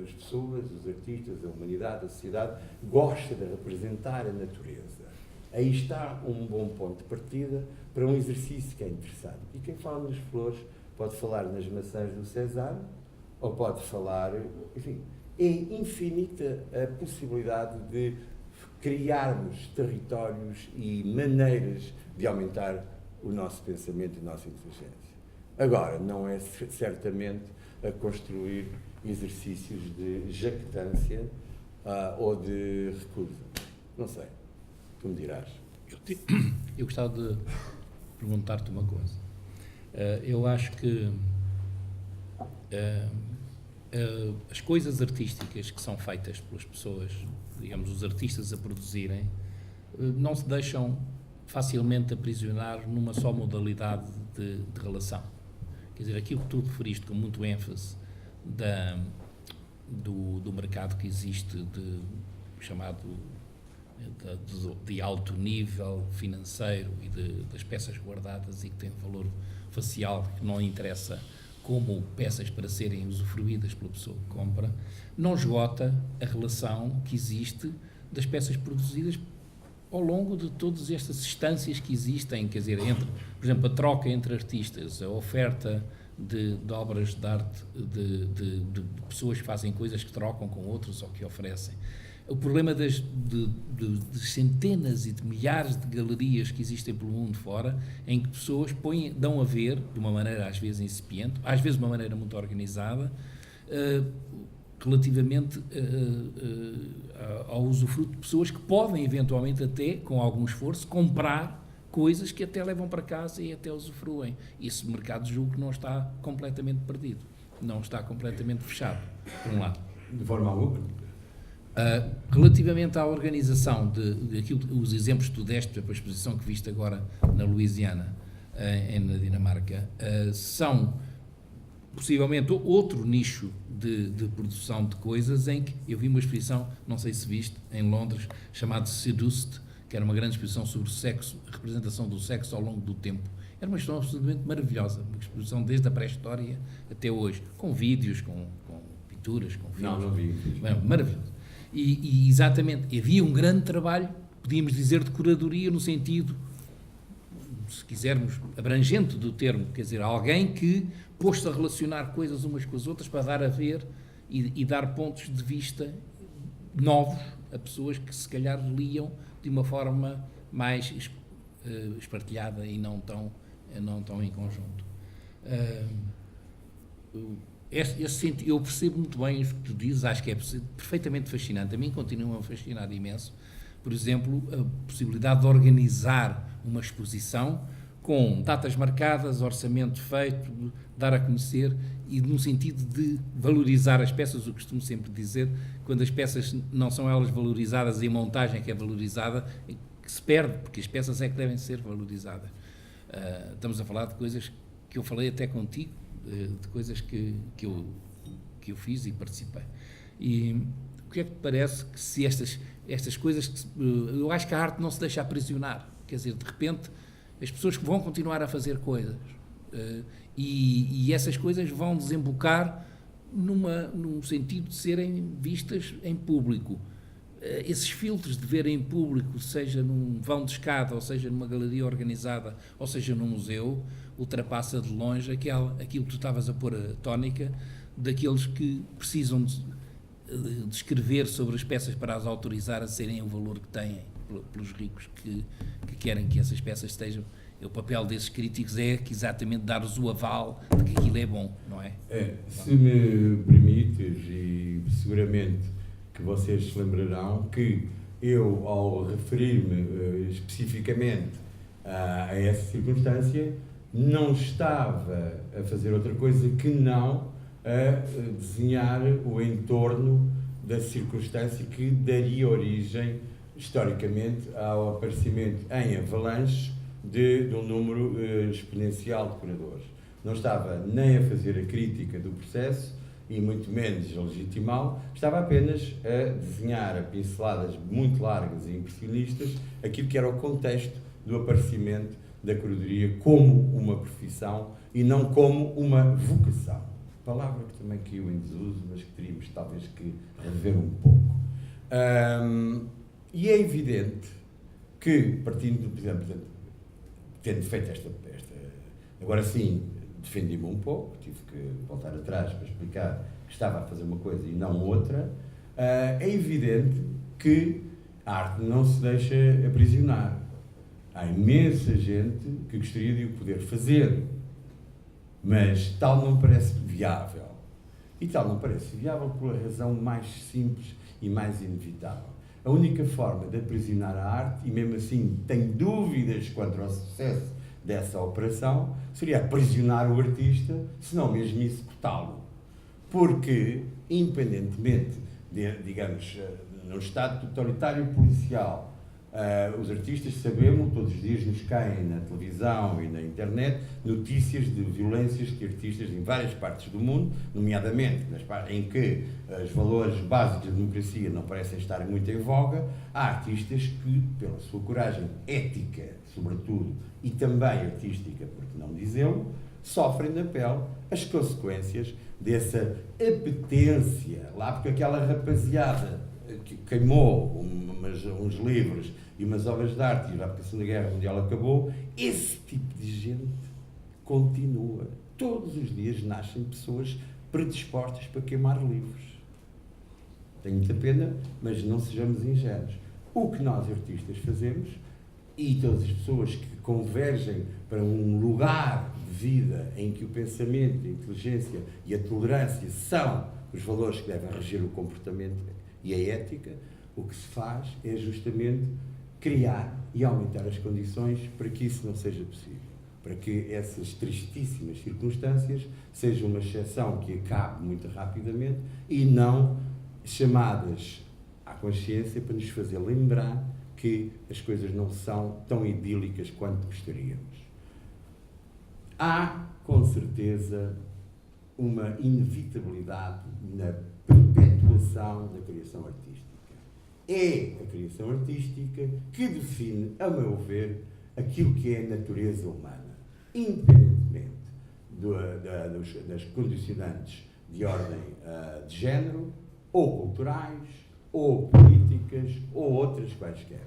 as pessoas, os artistas, a humanidade, a sociedade gosta de representar a natureza. Aí está um bom ponto de partida para um exercício que é interessante. E quem fala nas flores pode falar nas maçãs do César, ou pode falar, enfim, é infinita a possibilidade de criarmos territórios e maneiras de aumentar o nosso pensamento e a nossa inteligência. Agora, não é certamente a construir exercícios de jactância ou de recusa. Não sei. Tu me dirás. Eu gostava de perguntar-te uma coisa. Eu acho que as coisas artísticas que são feitas pelas pessoas, digamos, os artistas a produzirem, não se deixam facilmente aprisionar numa só modalidade de relação. Quer dizer, aquilo que tu referiste com muito ênfase do mercado que existe chamado de alto nível financeiro e das peças guardadas e que tem valor facial, que não interessa como peças para serem usufruídas pela pessoa que compra, não esgota a relação que existe das peças produzidas ao longo de todas estas instâncias que existem, quer dizer, por exemplo, a troca entre artistas, a oferta de obras de arte, de pessoas que fazem coisas que trocam com outros ou que oferecem. O problema de centenas e de milhares de galerias que existem pelo mundo fora, em que pessoas dão a ver, de uma maneira às vezes incipiente, às vezes de uma maneira muito organizada, relativamente ao usufruto de pessoas que podem eventualmente até, com algum esforço, comprar coisas que até levam para casa e até usufruem. Esse mercado, julgo que não está completamente perdido, não está completamente fechado, por um lado. De forma alguma? Relativamente à organização os exemplos que tu deste, por exemplo, a exposição que viste agora na Louisiana, na Dinamarca, são possivelmente outro nicho de produção de coisas, em que eu vi uma exposição, não sei se viste, em Londres, chamada Seduced, que era uma grande exposição sobre o sexo, a representação do sexo ao longo do tempo. Era uma exposição absolutamente maravilhosa, uma exposição desde a pré-história até hoje, com vídeos, com pinturas, com filmes. Não vi. Maravilhoso. E exatamente, havia um grande trabalho, podíamos dizer, de curadoria, no sentido, se quisermos, abrangente do termo, quer dizer, alguém que pôs-se a relacionar coisas umas com as outras para dar a ver e dar pontos de vista novos a pessoas que se calhar liam de uma forma mais espartilhada e não tão em conjunto. Eu percebo muito bem o que tu dizes, acho que é perfeitamente fascinante. A mim continua a fascinar imenso, por exemplo, a possibilidade de organizar uma exposição com datas marcadas, orçamento feito, dar a conhecer e no sentido de valorizar as peças. Eu costumo sempre dizer, quando as peças não são elas valorizadas e a montagem que é valorizada, que se perde, porque as peças é que devem ser valorizadas. Estamos a falar de coisas que eu falei até contigo, de coisas que eu fiz e participei. E o que é que te parece que se estas coisas... Eu acho que a arte não se deixa aprisionar. Quer dizer, de repente, as pessoas que vão continuar a fazer coisas e essas coisas vão desembocar num sentido de serem vistas em público. Esses filtros de ver em público, seja num vão de escada, ou seja numa galeria organizada, ou seja num museu, ultrapassa de longe aquilo que tu estavas a pôr a tónica, daqueles que precisam de escrever sobre as peças para as autorizar a serem o valor que têm, pelos ricos que querem que essas peças estejam. O papel desses críticos é que exatamente dar-lhes o aval de que aquilo é bom, não é? Se me permites, e seguramente que vocês se lembrarão, que eu, ao referir-me especificamente a essa circunstância, não estava a fazer outra coisa que não a desenhar o entorno da circunstância que daria origem, historicamente, ao aparecimento em avalanche de um número exponencial de curadores. Não estava nem a fazer a crítica do processo, e muito menos a legitimá-lo, estava apenas a desenhar a pinceladas muito largas e impressionistas aquilo que era o contexto do aparecimento da curadoria como uma profissão e não como uma vocação. Palavra que também caiu em desuso, mas que teríamos talvez que rever um pouco. E é evidente que, partindo, por exemplo, tendo feito esta agora sim, defendi-me um pouco, tive que voltar atrás para explicar que estava a fazer uma coisa e não outra. É evidente que a arte não se deixa aprisionar. Há imensa gente que gostaria de o poder fazer, mas tal não parece viável. E tal não parece viável por a razão mais simples e mais inevitável. A única forma de aprisionar a arte, e mesmo assim tem dúvidas quanto ao sucesso dessa operação, seria aprisionar o artista, se não mesmo executá-lo. Porque, independentemente de, digamos, num Estado totalitário policial, Os artistas, sabemos, todos os dias nos caem na televisão e na internet notícias de violências que artistas em várias partes do mundo, nomeadamente nas partes em que os valores básicos da democracia não parecem estar muito em voga, há artistas que, pela sua coragem ética, sobretudo, e também artística, por que não dizê-lo, sofrem na pele as consequências dessa apetência lá, porque aquela rapaziada que queimou uns livros e umas obras de arte e já porque a Segunda Guerra Mundial acabou, esse tipo de gente continua. Todos os dias nascem pessoas predispostas para queimar livros. Tenho muita pena, mas não sejamos ingênuos. O que nós artistas fazemos, e todas as pessoas que convergem para um lugar de vida em que o pensamento, a inteligência e a tolerância são os valores que devem reger o comportamento e a ética, o que se faz é justamente criar e aumentar as condições para que isso não seja possível, para que essas tristíssimas circunstâncias sejam uma exceção que acabe muito rapidamente e não chamadas à consciência para nos fazer lembrar que as coisas não são tão idílicas quanto gostaríamos. Há, com certeza, uma inevitabilidade na perpetuação da criação artística. É a criação artística que define, a meu ver, aquilo que é a natureza humana, independentemente das condicionantes de ordem de género, ou culturais, ou políticas, ou outras quaisquer.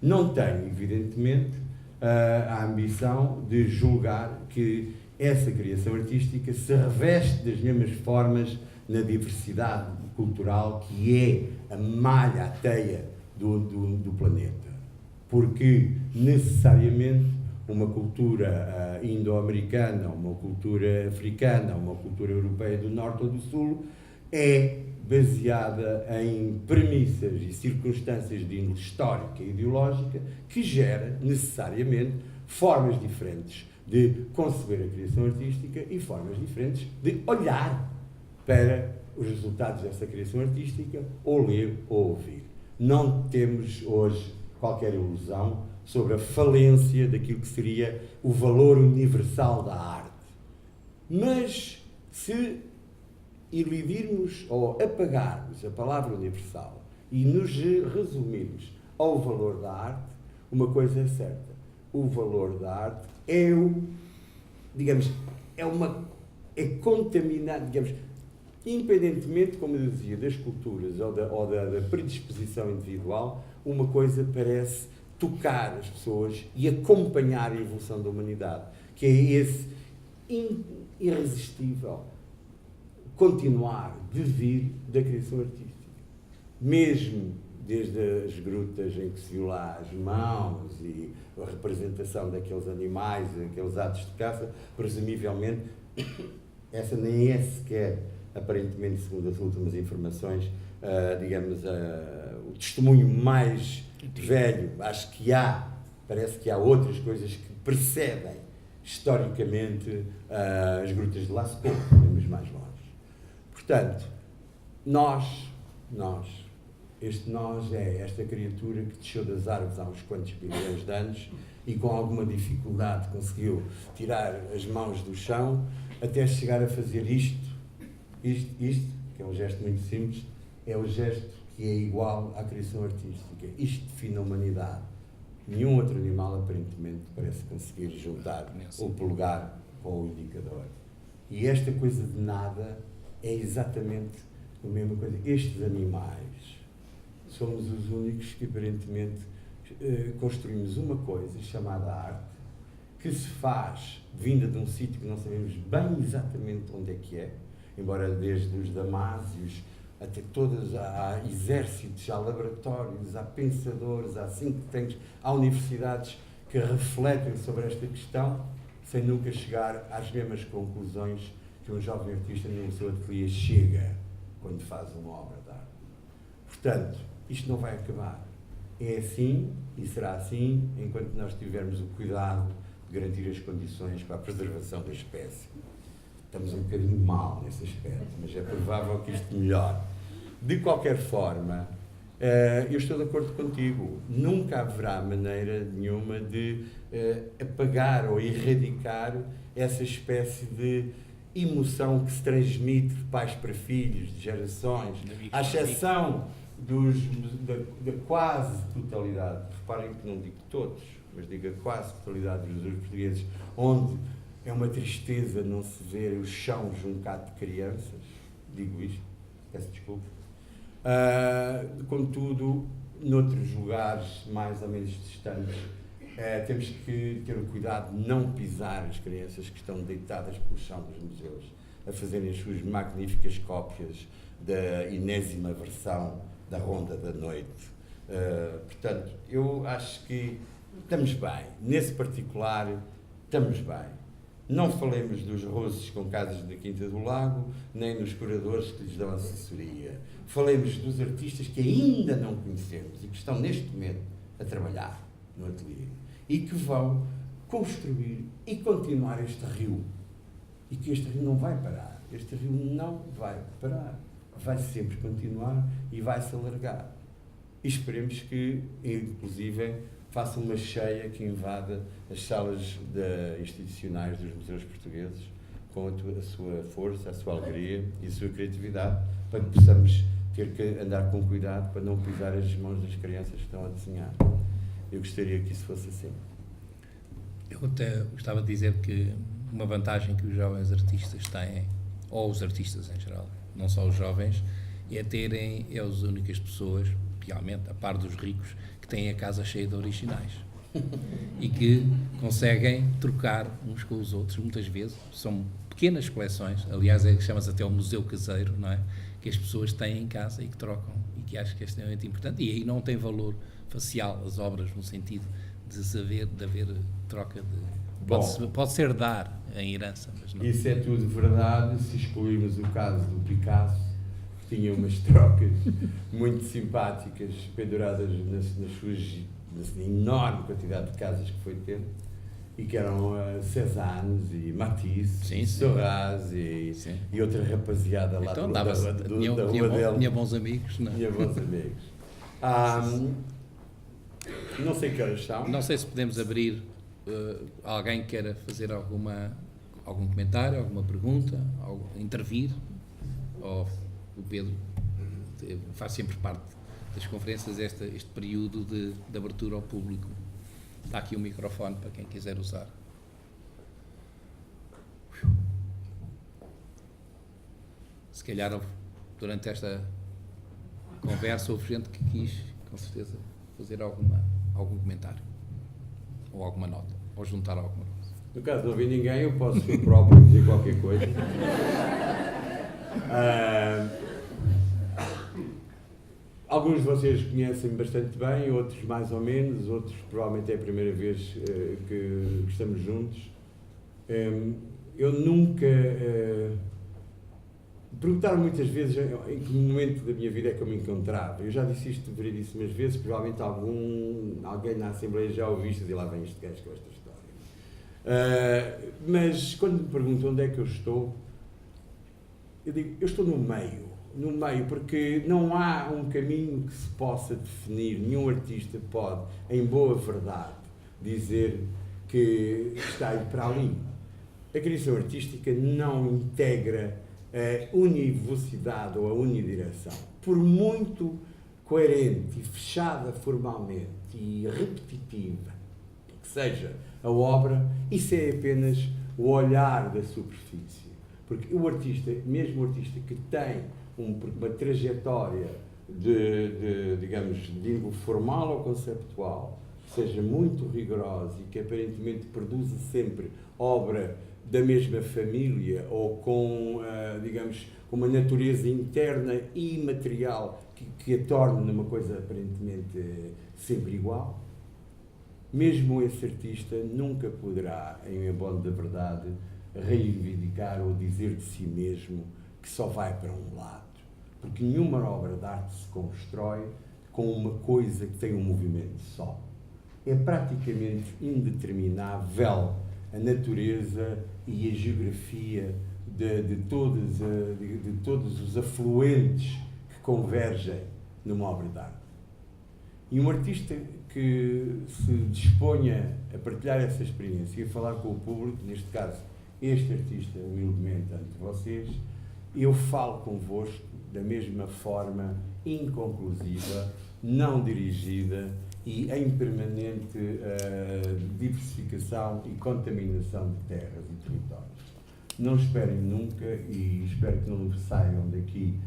Não tenho, evidentemente, a ambição de julgar que essa criação artística se reveste das mesmas formas na diversidade cultural que é a malha, a teia do planeta. Porque, necessariamente, uma cultura indo-americana, uma cultura africana, uma cultura europeia do Norte ou do Sul é baseada em premissas e circunstâncias de índole histórica e ideológica que gera, necessariamente, formas diferentes de conceber a criação artística e formas diferentes de olhar para os resultados dessa criação artística, ou ler ou ouvir. Não temos hoje qualquer ilusão sobre a falência daquilo que seria o valor universal da arte. Mas se elidirmos ou apagarmos a palavra universal e nos resumirmos ao valor da arte, uma coisa é certa: o valor da arte é contaminado, independentemente, como eu dizia, das culturas ou da predisposição individual, uma coisa parece tocar as pessoas e acompanhar a evolução da humanidade, que é esse irresistível continuar de vir da criação artística. Mesmo desde as grutas em que se viu lá as mãos e a representação daqueles animais, aqueles atos de caça, presumivelmente, essa nem é sequer, aparentemente, segundo as últimas informações, o testemunho mais velho. Acho que parece que há outras coisas que precedem historicamente as grutas de Lascaux, vamos mais longe. Portanto, este nós é esta criatura que desceu das árvores há uns quantos bilhões de anos e com alguma dificuldade conseguiu tirar as mãos do chão até chegar a fazer isto, que é um gesto muito simples, é o gesto que é igual à criação artística. Isto define a humanidade. Nenhum outro animal, aparentemente, parece conseguir juntar o polegar com o indicador. E esta coisa de nada é exatamente a mesma coisa. Estes animais somos os únicos que, aparentemente, construímos uma coisa chamada arte, que se faz vinda de um sítio que não sabemos bem exatamente onde é que é, embora desde os damásios até todas, há exércitos, há laboratórios, há pensadores, há think tanks, há universidades que refletem sobre esta questão, sem nunca chegar às mesmas conclusões que um jovem artista no seu ateliê chega quando faz uma obra de arte. Portanto, isto não vai acabar. É assim e será assim enquanto nós tivermos o cuidado de garantir as condições para a preservação da espécie. Estamos um bocadinho mal nesse aspecto, mas é provável que isto melhore. De qualquer forma, Eu estou de acordo contigo. Nunca haverá maneira nenhuma de apagar ou erradicar essa espécie de emoção que se transmite de pais para filhos, de gerações, à exceção da quase totalidade, reparem que não digo todos, mas digo a quase totalidade dos portugueses, onde é uma tristeza não se ver o chão juncado de crianças, digo isto, peço desculpa. Contudo, noutros lugares mais ou menos distantes, temos que ter o cuidado de não pisar as crianças que estão deitadas pelo chão dos museus, a fazerem as suas magníficas cópias da enésima versão da Ronda da Noite. Portanto, eu acho que estamos bem. Nesse particular, estamos bem. Não falemos dos roços com casas da Quinta do Lago, nem dos curadores que lhes dão assessoria. Falemos dos artistas que ainda não conhecemos e que estão neste momento a trabalhar no ateliê e que vão construir e continuar este rio. E que este rio não vai parar. Este rio não vai parar. Vai sempre continuar e vai se alargar. E esperemos que, inclusive, faça uma cheia que invada as salas institucionais dos museus portugueses com a sua força, a sua alegria e a sua criatividade, para que possamos ter que andar com cuidado para não pisar as mãos das crianças que estão a desenhar. Eu gostaria que isso fosse assim. Eu até gostava de dizer que uma vantagem que os jovens artistas têm, ou os artistas em geral, não só os jovens, é terem as únicas pessoas, realmente, a par dos ricos, que têm a casa cheia de originais e que conseguem trocar uns com os outros, muitas vezes. São pequenas coleções, aliás, chama-se até o museu caseiro, não é? Que as pessoas têm em casa e que trocam, e que acho que é extremamente importante. E aí não tem valor facial as obras, no sentido de haver troca de... Pode ser dar em herança, mas não. Isso é tudo verdade, se excluirmos o caso do Picasso, que tinha umas trocas muito simpáticas, penduradas na enorme quantidade de casas que foi tendo, e que eram Cézanne e Matisse, Seurat e outra rapaziada lá então, da rua dele. Tinha bons amigos, não? Tinha bons amigos. Não sei que horas são. Não sei se podemos abrir, alguém queira fazer algum comentário, alguma pergunta, intervir, ou o Pedro faz sempre parte das conferências este período de abertura ao público. Está aqui o microfone para quem quiser usar. Se calhar durante esta conversa houve gente que quis, com certeza, fazer algum comentário, ou alguma nota, ou juntar alguma coisa. No caso de não ouvir ninguém, eu posso eu próprio dizer qualquer coisa. Alguns de vocês conhecem-me bastante bem, outros mais ou menos, outros provavelmente é a primeira vez que estamos juntos. Eu nunca... Perguntaram muitas vezes em que momento da minha vida é que eu me encontrava. Eu já disse isto variedíssimas vezes, provavelmente alguém na Assembleia já ouviu isto e lá vem este gajo com esta história. Mas quando me perguntam onde é que eu estou, eu digo, eu estou no meio, porque não há um caminho que se possa definir, nenhum artista pode, em boa verdade, dizer que está aí para ali. A criação artística não integra a univocidade ou a unidireção. Por muito coerente e fechada formalmente e repetitiva que seja a obra, isso é apenas o olhar da superfície. Porque o artista, mesmo o artista que tem uma trajetória digamos, de índice formal ou conceptual, que seja muito rigorosa e que aparentemente produza sempre obra da mesma família ou com, digamos, uma natureza interna e material que a torne numa coisa aparentemente sempre igual, mesmo esse artista nunca poderá, em abono da verdade, reivindicar ou dizer de si mesmo que só vai para um lado. Porque nenhuma obra de arte se constrói com uma coisa que tem um movimento só. É praticamente indeterminável a natureza e a geografia de todos os afluentes que convergem numa obra de arte. E um artista que se disponha a partilhar essa experiência e a falar com o público, neste caso, este artista, humildemente, ante vocês, eu falo convosco da mesma forma inconclusiva, não dirigida e em permanente diversificação e contaminação de terras e territórios. Não esperem nunca, e espero que não saiam daqui,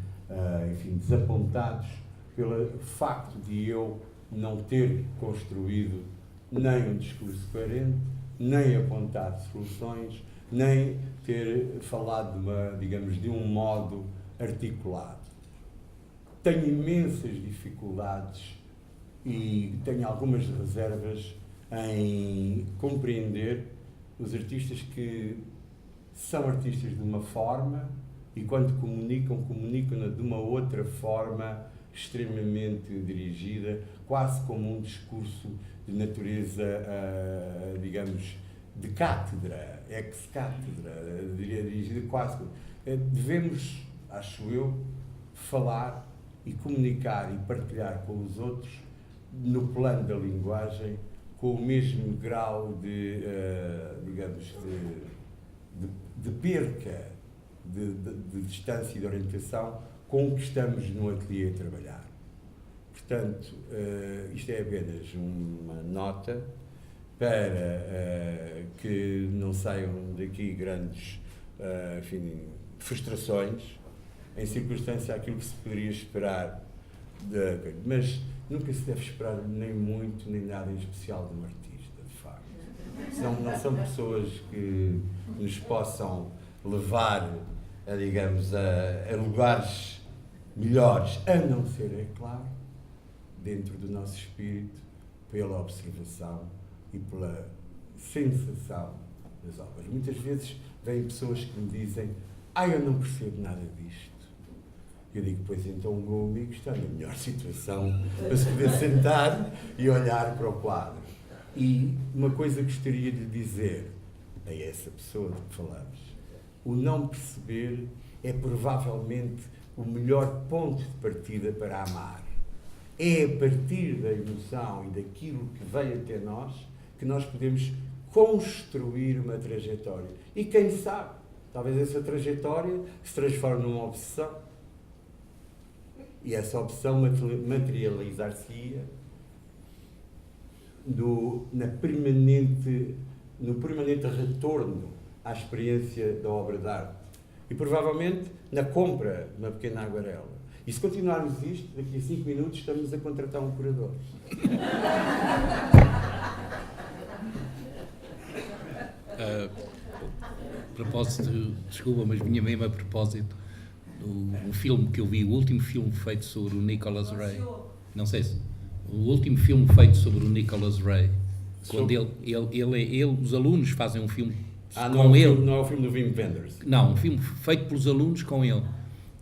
enfim, desapontados pelo facto de eu não ter construído nem um discurso coerente, nem apontado soluções, nem ter falado de um modo articulado. Tenho imensas dificuldades e tenho algumas reservas em compreender os artistas que são artistas de uma forma e quando comunicam-na de uma outra forma extremamente dirigida, quase como um discurso de natureza, digamos, de cátedra, ex-cátedra, dirigida quase. Devemos, acho eu, falar e comunicar e partilhar com os outros no plano da linguagem com o mesmo grau de, digamos, de perca de distância e de orientação com o que estamos no ateliê a trabalhar. Portanto, isto é apenas uma nota para que não saiam daqui grandes, enfim, frustrações, em circunstância àquilo que se poderia esperar, mas nunca se deve esperar nem muito, nem nada em especial de um artista, de facto. Não são pessoas que nos possam levar, digamos, a lugares melhores, a não ser, é claro, dentro do nosso espírito, pela observação e pela sensação das obras. Muitas vezes vêm pessoas que me dizem: eu não percebo nada disto. Eu digo: pois então o meu amigo está na melhor situação para se poder sentar e olhar para o quadro. E uma coisa que gostaria de lhe dizer a essa pessoa de que falamos: o não perceber é provavelmente o melhor ponto de partida para amar. É a partir da emoção e daquilo que veio até nós que nós podemos construir uma trajetória. E quem sabe, talvez essa trajetória se transforme numa obsessão. E essa opção materializar-se-ia no permanente retorno à experiência da obra de arte. E provavelmente na compra de uma pequena aguarela. E se continuarmos isto, daqui a 5 minutos estamos a contratar um curador. Propósito, desculpa, mas vinha mesmo a propósito do filme que eu vi, o último filme feito sobre o Nicholas Ray. Não sei se. O último filme feito sobre o Nicholas Ray. Quando os alunos fazem um filme com ele. Não é o filme do Wim Wenders. Não, um filme feito pelos alunos com ele.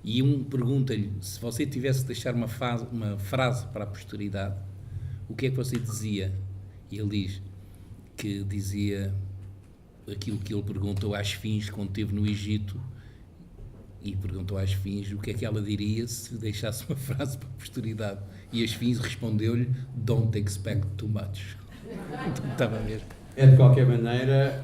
E um pergunta-lhe: se você tivesse de deixar uma frase para a posteridade, o que é que você dizia? E ele diz que dizia aquilo que ele perguntou às Fins quando esteve no Egito, e perguntou às Fins o que é que ela diria se deixasse uma frase para a posteridade. E as Fins respondeu-lhe: don't expect too much. Então, estava mesmo. É de qualquer maneira,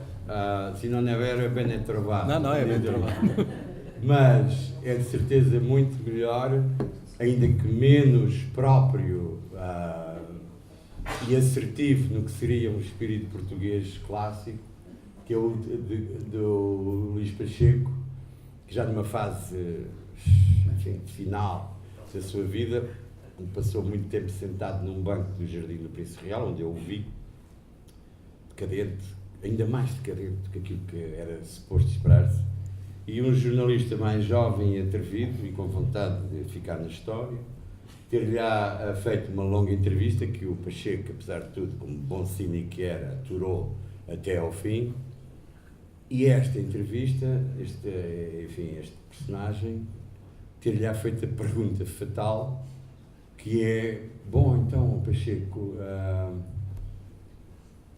se não é vero, é bem trovado. Não, é bem trovado. Mas é de certeza muito melhor, ainda que menos próprio e assertivo no que seria um espírito português clássico, que é o do Luís Pacheco, que já numa fase, enfim, final da sua vida, passou muito tempo sentado num banco do Jardim do Príncipe Real, onde eu o vi, decadente, ainda mais decadente do que aquilo que era suposto esperar-se. E um jornalista mais jovem e atrevido e com vontade de ficar na história, ter-lhe feito uma longa entrevista que o Pacheco, apesar de tudo, como bom cínico que era, aturou até ao fim. E esta entrevista, este personagem, ter-lhe feito a pergunta fatal, que é: bom, então, Pacheco,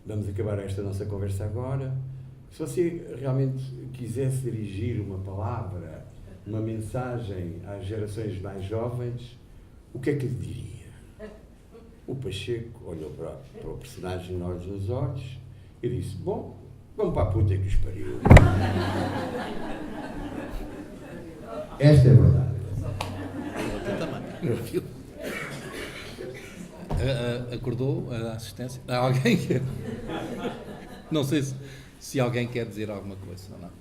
vamos acabar esta nossa conversa agora. Se você realmente quisesse dirigir uma palavra, uma mensagem às gerações mais jovens, o que é que lhe diria? O Pacheco olhou para o personagem, olhos nos olhos, e disse: bom, vamos para a puta que os pariu. Esta é a verdade. Acordou a assistência? Alguém quer? Não sei se alguém quer dizer alguma coisa ou não. Eu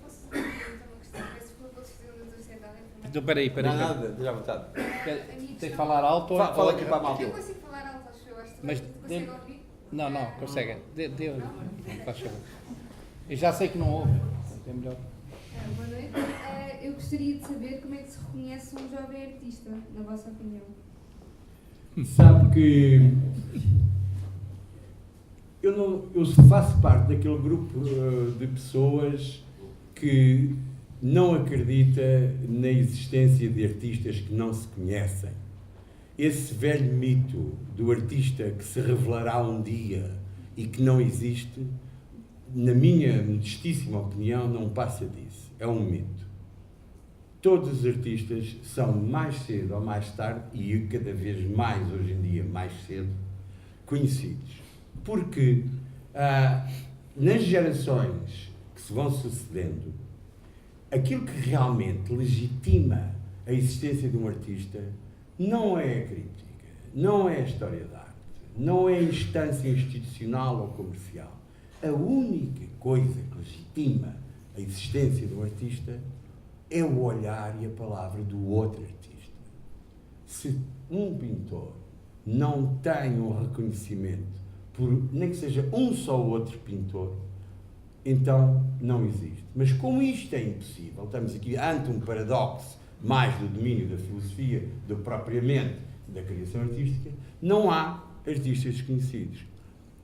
posso fazer uma questão, peço desculpa pela decisão da sociedade. Então, espera aí. Nada, esteja à vontade. Tem que falar alto? Fala aqui para a malta. Eu consigo falar alto, acho eu. Acho que Mas consegue ouvir. Não, consegue. Faz favor. Eu já sei que não ouve. É melhor. Boa noite. Eu gostaria de saber como é que se reconhece um jovem artista, na vossa opinião. Sabe que eu faço parte daquele grupo de pessoas que não acredita na existência de artistas que não se conhecem. Esse velho mito do artista que se revelará um dia e que não existe, na minha modestíssima opinião, não passa disso. É um mito. Todos os artistas são mais cedo ou mais tarde, e cada vez mais hoje em dia, mais cedo, conhecidos. Porque nas gerações que se vão sucedendo, aquilo que realmente legitima a existência de um artista não é a crítica, não é a história da arte, não é a instância institucional ou comercial. A única coisa que legitima a existência de um artista é o olhar e a palavra do outro artista. Se um pintor não tem um reconhecimento por nem que seja um só outro pintor, então não existe. Mas como isto é impossível, estamos aqui ante um paradoxo mais do domínio da filosofia do que propriamente da criação artística, não há artistas desconhecidos.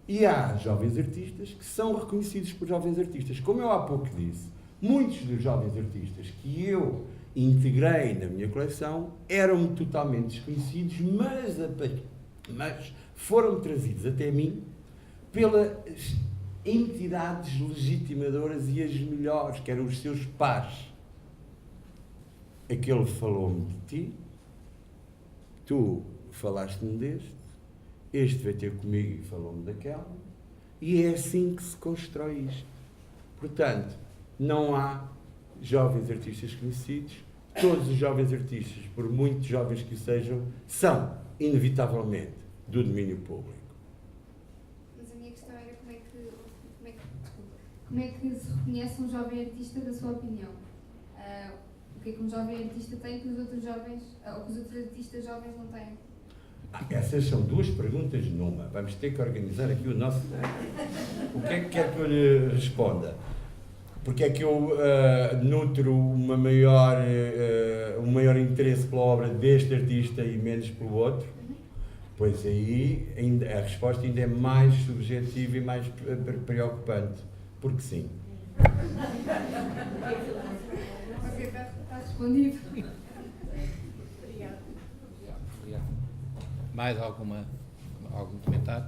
E há jovens artistas que são reconhecidos por jovens artistas. Como eu há pouco disse, muitos dos jovens artistas que eu integrei na minha coleção eram totalmente desconhecidos, mas foram trazidos até mim pelas entidades legitimadoras e as melhores, que eram os seus pares. Aquele falou-me de ti, tu falaste-me deste, este veio ter comigo e falou-me daquela, e é assim que se constrói isto. Portanto, não há jovens artistas conhecidos. Todos os jovens artistas, por muito jovens que sejam, são, inevitavelmente, do domínio público. Mas a minha questão era como é que se reconhece um jovem artista da sua opinião? O que é que um jovem artista tem que os outros jovens, ou que os outros artistas jovens não têm? Essas são duas perguntas numa. Vamos ter que organizar aqui o nosso... O que é que quer que eu lhe responda? Porque é que eu nutro um maior interesse pela obra deste artista e menos pelo outro? Pois aí a resposta ainda é mais subjetiva e mais preocupante. Porque sim. Ok, está respondido. Obrigado. Mais algum comentário?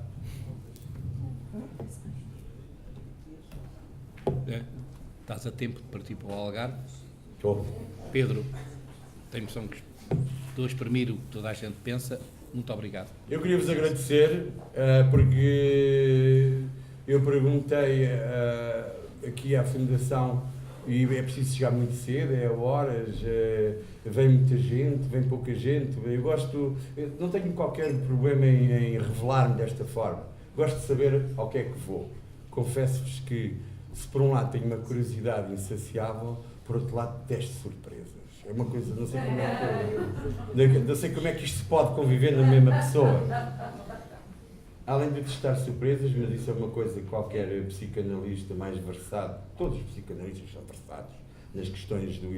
Estás a tempo de partir para o Algarve? Estou. Pedro, tenho noção que estou a exprimir o que toda a gente pensa. Muito obrigado. Eu queria vos agradecer, porque eu perguntei aqui à Fundação, e é preciso chegar muito cedo, é horas, vem muita gente, vem pouca gente. Eu não tenho qualquer problema em revelar-me desta forma. Gosto de saber ao que é que vou. Confesso-vos que, se por um lado tenho uma curiosidade insaciável, por outro lado detesto surpresas. É uma coisa, não sei como é que isto se pode conviver na mesma pessoa. Além de testar surpresas, mas isso é uma coisa que qualquer psicanalista mais versado, todos os psicanalistas são versados nas questões do